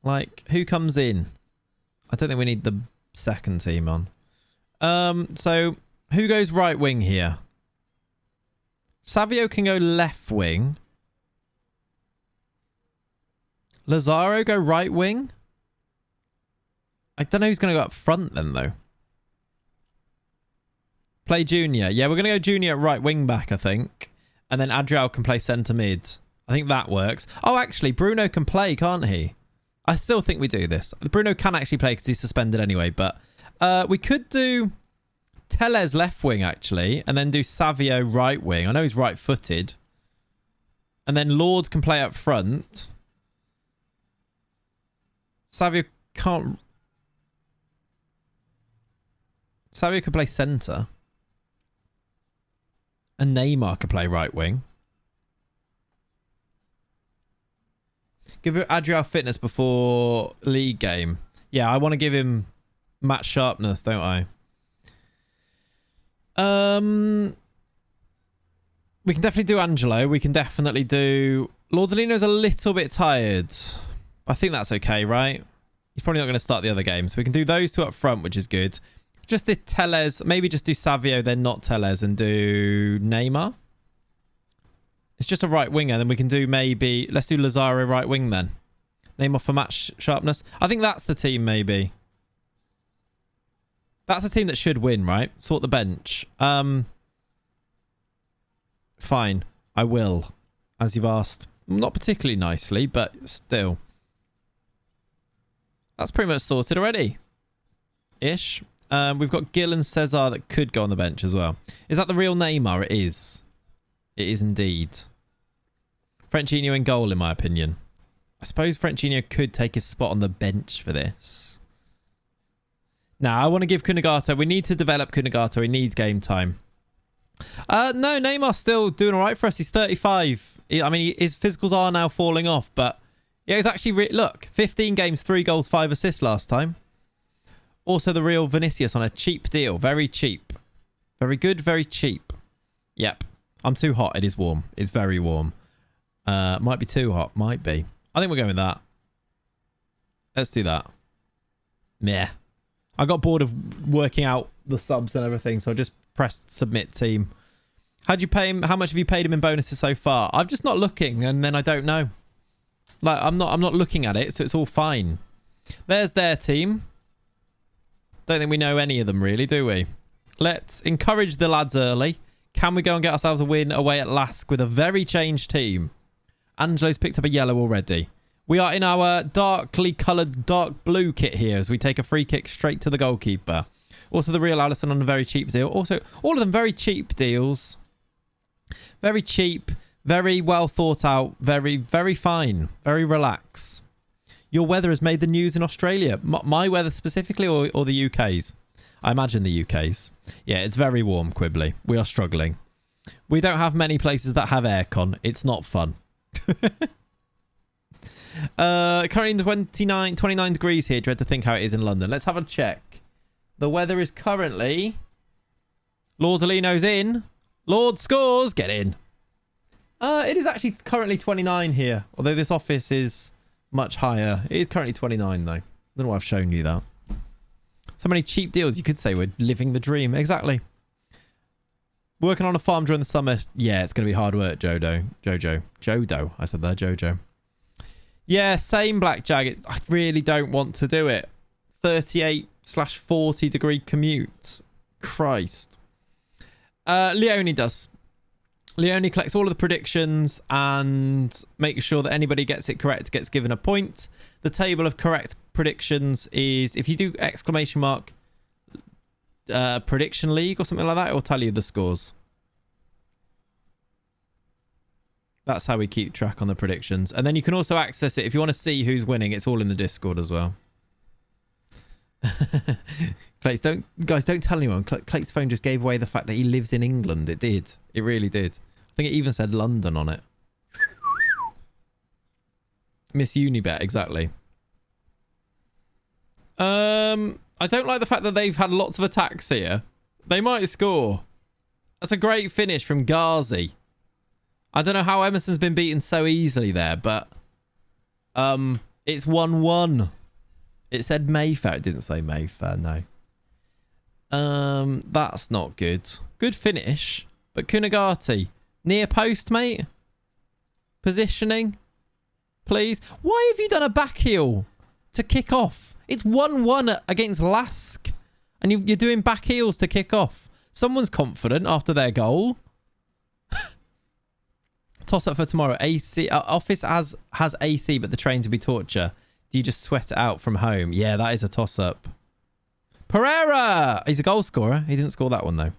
Like, who comes in? I don't think we need the second team on. So, who goes right wing here? Savio can go left wing. Lazaro go right wing? I don't know who's going to go up front then, though. Play Junior. Yeah, we're going to go Junior at right wing back, I think. And then Adriel can play centre mid. I think that works. Oh, actually, Bruno can play, can't he? I still think we do this. Bruno can actually play because he's suspended anyway. But we could do Teles left wing, actually. And then do Savio right wing. I know he's right-footed. And then Lord can play up front. Savio can't... Savio could play centre. And Neymar could play right wing. Give Adriel fitness before league game. Yeah, I want to give him match sharpness, don't I? We can definitely do Angelo. We can definitely do Lordolino's a little bit tired. I think that's okay, right? He's probably not going to start the other game. So we can do those two up front, which is good. Just this Tellez. Maybe just do Savio, then not Tellez, and do Neymar. It's just a right winger. Then we can do maybe... Let's do Lazaro right wing then. Neymar for match sharpness. I think that's the team, maybe. That's a team that should win, right? Sort the bench. Fine. I will. As you've asked. Not particularly nicely, but still. That's pretty much sorted already. Ish. We've got Gil and Cesar that could go on the bench as well. Is that the real Neymar? It is. It is indeed. Frenchino in goal, in my opinion. I suppose Frenchino could take his spot on the bench for this. Now, I want to give Kunagato... We need to develop Kunagato. He needs game time. No, Neymar's still doing all right for us. He's 35. I mean, his physicals are now falling off, but... Yeah, he's actually... Look, 15 games, 3 goals, 5 assists last time. Also, the real Vinicius on a cheap deal. Very cheap. Very good, very cheap. Yep. I'm too hot. It is warm. It's very warm. Might be too hot. Might be. I think we're going with that. Let's do that. Meh. I got bored of working out the subs and everything, so I just pressed submit team. How'd you pay him? How much have you paid him in bonuses so far? I'm just not looking, and then I don't know. Like, I'm not looking at it, so it's all fine. There's their team. Don't think we know any of them, really, do we? Let's encourage the lads early. Can we go and get ourselves a win away at Lask with a very changed team? Angelo's picked up a yellow already. We are in our darkly coloured dark blue kit here as we take a free kick straight to the goalkeeper. Also, the real Alisson on a very cheap deal. Also, all of them very cheap deals. Very cheap. Very well thought out. Very, very fine. Very relaxed. Your weather has made the news in Australia. My weather specifically, or the UK's? I imagine the UK's. Yeah, it's very warm, Quibbly. We are struggling. We don't have many places that have aircon. It's not fun. Currently 29 degrees here. Dread to think how it is in London. Let's have a check. The weather is currently... Lordolino's in. Lord scores. Get in. It is actually currently 29 here. Although this office is much higher. It is currently 29 though. I don't know why I've shown you that. So many cheap deals. You could say we're living the dream. Exactly. Working on a farm during the summer. Yeah, it's going to be hard work, Jodo. I said that, Jojo. Yeah, same Blackjack. I really don't want to do it. 38/40 degree commute. Christ. Leone does. Leone collects all of the predictions and makes sure that anybody gets it correct gets given a point. The table of correct predictions is, if you do exclamation mark prediction league or something like that, it will tell you the scores. That's how we keep track on the predictions. And then you can also access it if you want to see who's winning. It's all in the Discord as well. Clates, don't tell anyone. Clates' phone just gave away the fact that he lives in England. It did. It really did. I think it even said London on it. Miss Unibet, exactly. I don't like the fact that they've had lots of attacks here. They might score. That's a great finish from Ghazi. I don't know how Emerson's been beaten so easily there, but it's 1-1. It said Mayfair. It didn't say Mayfair, no. That's not good. Good finish, but Kunagati. Near post, mate. Positioning, please. Why have you done a back heel to kick off? It's 1-1 against Lask, and you're doing back heels to kick off. Someone's confident after their goal. Toss up for tomorrow. AC office has AC, but the trains will be torture. Do you just sweat it out from home? Yeah, that is a toss up. Pereira! He's a goal scorer. He didn't score that one though.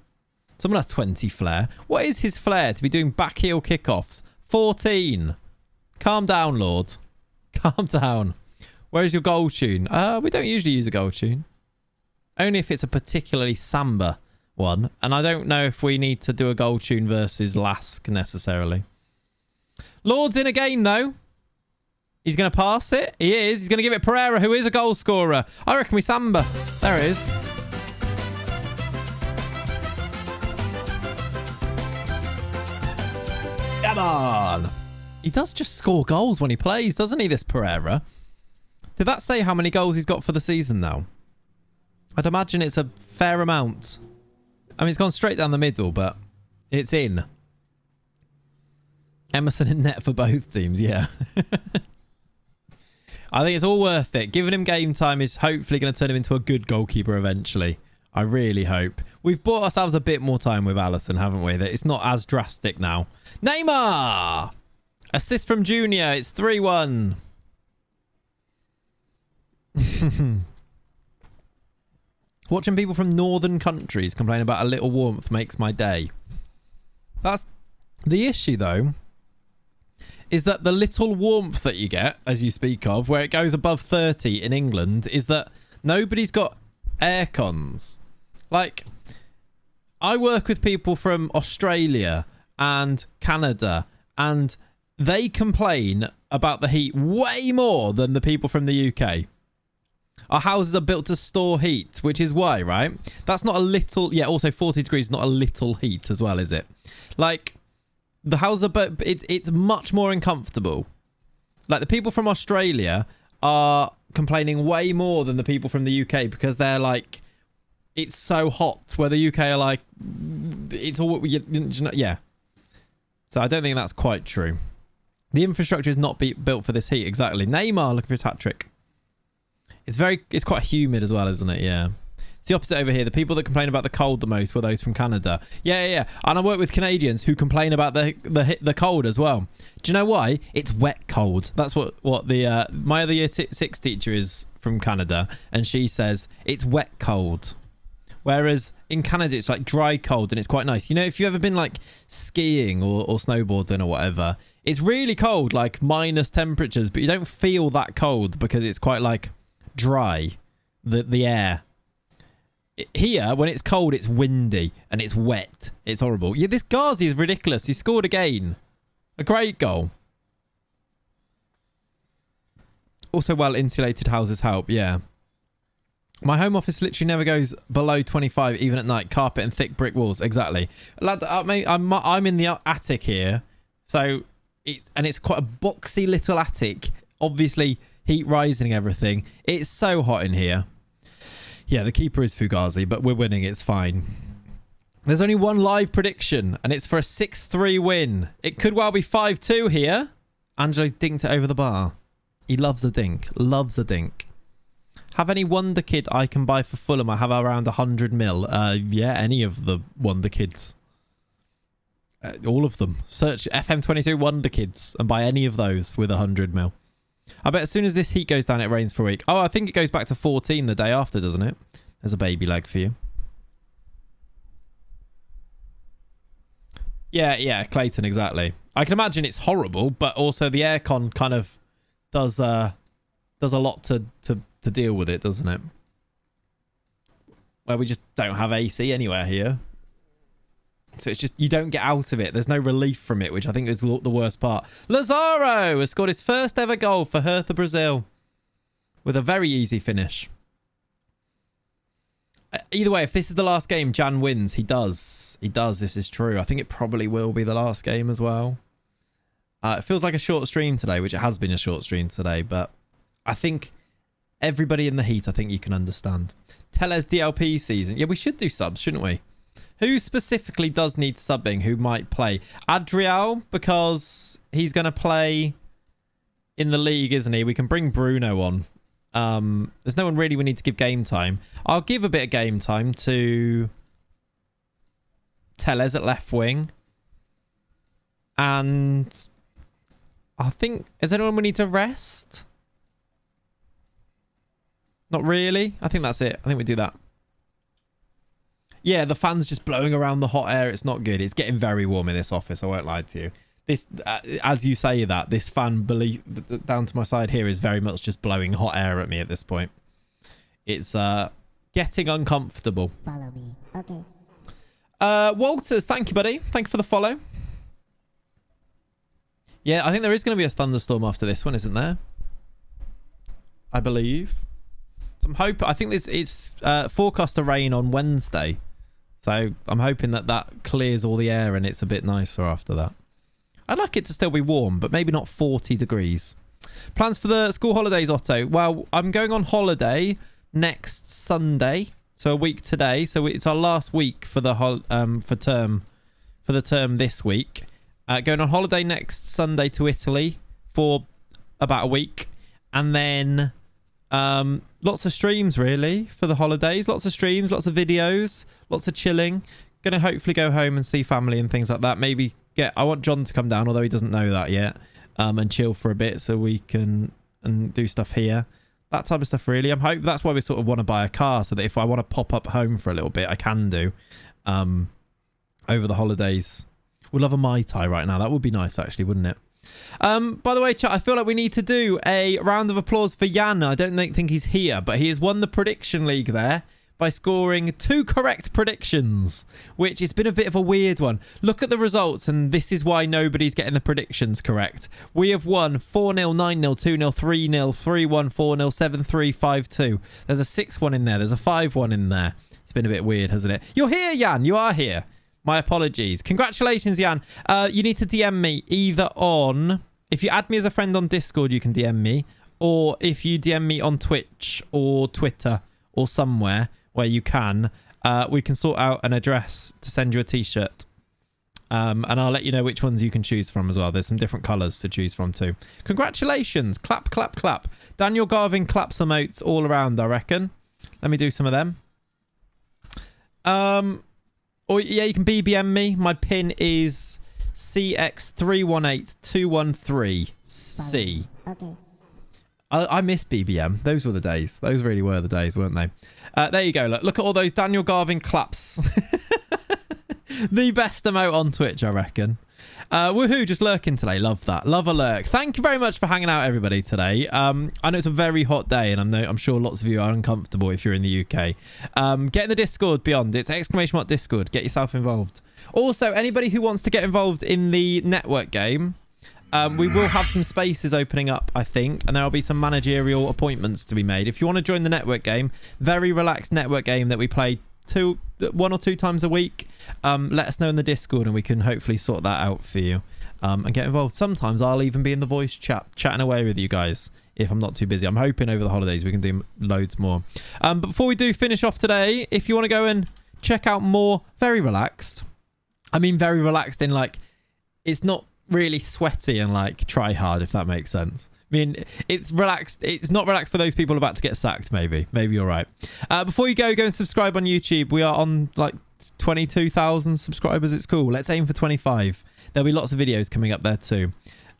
Someone has 20 flair. What is his flair to be doing back heel kickoffs? 14. Calm down, Lord. Calm down. Where is your goal tune? We don't usually use a goal tune. Only if it's a particularly samba one. And I don't know if we need to do a goal tune versus Lask necessarily. Lord's in again, though. He's going to pass it. He is. He's going to give it Pereira, who is a goal scorer. I reckon we samba. There it is. Come on. He does just score goals when he plays, doesn't he, this Pereira? Did that say how many goals he's got for the season now? I'd imagine it's a fair amount. I mean, it's gone straight down the middle, but it's in. Emerson in net for both teams, yeah. I think it's all worth it. Giving him game time is hopefully going to turn him into a good goalkeeper eventually. I really hope. We've bought ourselves a bit more time with Alisson, haven't we? That it's not as drastic now. Neymar! Assist from Junior. It's 3-1. Watching people from northern countries complain about a little warmth makes my day. That's the issue, though, is that the little warmth that you get, as you speak of, where it goes above 30 in England, is that nobody's got air cons. Like, I work with people from Australia and Canada, and they complain about the heat way more than the people from the UK. Our houses are built to store heat, which is why, right? That's not a little... Yeah, also 40 degrees is not a little heat as well, is it? Like, the houses are... It's much more uncomfortable. Like, the people from Australia are complaining way more than the people from the UK because they're like... It's so hot, where the UK are like... It's all... Yeah. So I don't think that's quite true. The infrastructure is not built for this heat, exactly. Neymar looking for his hat-trick. It's quite humid as well, isn't it? Yeah. It's the opposite over here. The people that complain about the cold the most were those from Canada. Yeah. And I work with Canadians who complain about the cold as well. Do you know why? It's wet cold. That's what the my other year 6 teacher is from Canada, and she says it's wet cold. Whereas in Canada, it's like dry cold, and it's quite nice. You know, if you've ever been like skiing or snowboarding or whatever, it's really cold, like minus temperatures, but you don't feel that cold because it's quite like dry, the air. Here, when it's cold, it's windy and it's wet. It's horrible. Yeah, this Ghazi is ridiculous. He scored again. A great goal. Also, well insulated houses help. Yeah. My home office literally never goes below 25, even at night. Carpet and thick brick walls. Exactly. I'm in the attic here, so it's quite a boxy little attic. Obviously, heat rising and everything. It's so hot in here. Yeah, the keeper is Fugazi, but we're winning. It's fine. There's only one live prediction, and it's for a 6-3 win. It could well be 5-2 here. Angelo dinked it over the bar. He loves a dink. Loves a dink. Have any Wonder Kid I can buy for Fulham? I have around 100 mil. Yeah, any of the Wonder Kids. All of them. Search FM22 Wonder Kids and buy any of those with 100 mil. I bet as soon as this heat goes down, it rains for a week. Oh, I think it goes back to 14 the day after, doesn't it? There's a baby leg for you. Yeah, Clayton, exactly. I can imagine it's horrible, but also the aircon kind of does a lot to deal with it, doesn't it? Well, we just don't have AC anywhere here. So it's just, you don't get out of it. There's no relief from it, which I think is the worst part. Lazaro has scored his first ever goal for Hertha, Brazil, with a very easy finish. Either way, if this is the last game, Jan wins. He does. This is true. I think it probably will be the last game as well. It feels like a short stream today, which it has been a short stream today, but I think everybody in the heat, I think you can understand. Teles DLP season. Yeah, we should do subs, shouldn't we? Who specifically does need subbing? Who might play? Adriel, because he's going to play in the league, isn't he? We can bring Bruno on. There's no one really we need to give game time. I'll give a bit of game time to Teles at left wing. And I think, is anyone we need to rest? Not really. I think that's it. I think we do that. Yeah, the fan's just blowing around the hot air. It's not good. It's getting very warm in this office. I won't lie to you. This, as you say that, this fan down to my side here is very much just blowing hot air at me at this point. It's getting uncomfortable. Follow me. Okay. Walters, thank you, buddy. Thank you for the follow. Yeah, I think there is going to be a thunderstorm after this one, isn't there? I believe. So I'm hoping. I think it's forecast to rain on Wednesday. So I'm hoping that clears all the air and it's a bit nicer after that. I'd like it to still be warm, but maybe not 40 degrees. Plans for the school holidays, Otto? Well, I'm going on holiday next Sunday, so a week today. So it's our last week for the term this week. Going on holiday next Sunday to Italy for about a week, and then lots of streams really for the holidays. Lots of streams, lots of videos, lots of chilling. Gonna hopefully go home and see family and things like that. Maybe I want John to come down, although he doesn't know that yet, and chill for a bit so we can do stuff here. That type of stuff really. That's why we sort of want to buy a car, so that if I want to pop up home for a little bit, I can do over the holidays. We'll have a Mai Tai right now. That would be nice actually, wouldn't it? By the way, chat, I feel like we need to do a round of applause for Jan. I don't think he's here, but he has won the prediction league there by scoring 2 correct predictions, which has been a bit of a weird one. Look at the results, and this is why nobody's getting the predictions correct. We have won 4-0, 9-0, 2-0, 3-0, 3-1, 4-0, 7-3, 5-2. There's a 6-1 in there. There's a 5-1 in there. It's been a bit weird, hasn't it? You're here, Jan. You are here. My apologies. Congratulations, Jan. You need to DM me either on... If you add me as a friend on Discord, you can DM me. Or if you DM me on Twitch or Twitter or somewhere where you can, we can sort out an address to send you a t-shirt. And I'll let you know which ones you can choose from as well. There's some different colours to choose from too. Congratulations. Clap, clap, clap. Daniel Garvin claps emotes all around, I reckon. Let me do some of them. Or yeah, you can BBM me. My pin is CX318213C. Okay. I miss BBM. Those were the days. Those really were the days, weren't they? There you go. Look at all those Daniel Garvin claps. The best emote on Twitch, I reckon. Woohoo, just lurking today. Love that. Love a lurk. Thank you very much for hanging out, everybody, today. I know it's a very hot day, and I'm sure lots of you are uncomfortable if you're in the UK. Get in the Discord beyond. It's ! Discord. Get yourself involved. Also, anybody who wants to get involved in the network game, we will have some spaces opening up, I think, and there will be some managerial appointments to be made. If you want to join the network game, very relaxed network game that we play 1 or 2 times a week, let us know in the Discord and we can hopefully sort that out for you and get involved. Sometimes I'll even be in the voice chat chatting away with you guys if I'm not too busy. I'm hoping over the holidays we can do loads more. But before we do finish off today, if you want to go and check out more very relaxed, I mean very relaxed in like it's not really sweaty and like try hard, if that makes sense. I mean, it's relaxed. It's not relaxed for those people about to get sacked, maybe. Maybe you're right. Before you go and subscribe on YouTube. We are on like 22,000 subscribers. It's cool. Let's aim for 25. There'll be lots of videos coming up there too.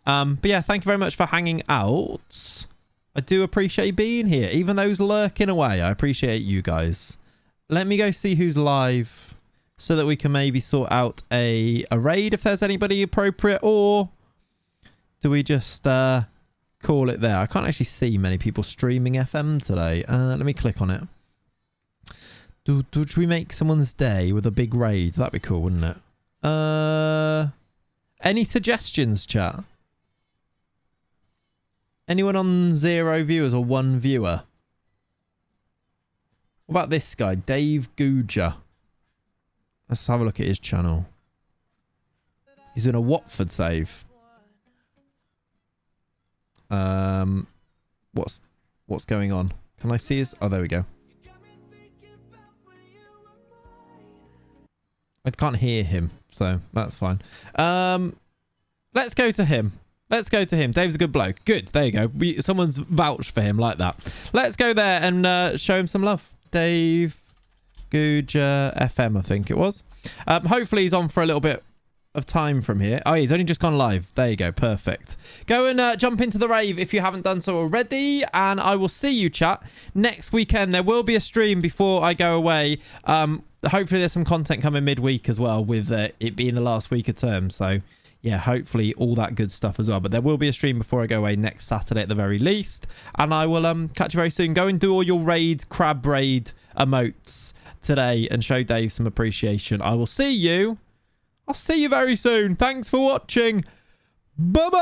But yeah, thank you very much for hanging out. I do appreciate being here. Even those lurking away, I appreciate you guys. Let me go see who's live so that we can maybe sort out a raid if there's anybody appropriate, or do we just... call it there. I can't actually see many people streaming FM today. Let me click on it. Should we make someone's day with a big raid? That'd be cool, wouldn't it? Any suggestions, chat? Anyone on 0 viewers or 1 viewer? What about this guy, Dave Guja? Let's have a look at his channel. He's doing a Watford save. What's going on? Can I see his... Oh, there we go. I can't hear him, so that's fine. Let's go to him. Let's go to him. Dave's a good bloke. Good. There you go. Someone's vouched for him like that. Let's go there and show him some love. Dave Guja FM, I think it was. Hopefully he's on for a little bit of time from here. Oh, he's only just gone live. There you go. Perfect. Go and jump into the rave if you haven't done so already, and I will see you, chat, next weekend. There will be a stream before I go away. Hopefully there's some content coming midweek as well, with it being the last week of term. So yeah, hopefully all that good stuff as well. But there will be a stream before I go away next Saturday at the very least, and I will catch you very soon. Go and do all your crab raid emotes today and show Dave some appreciation. I will see you. I'll see you very soon. Thanks for watching. Bye-bye.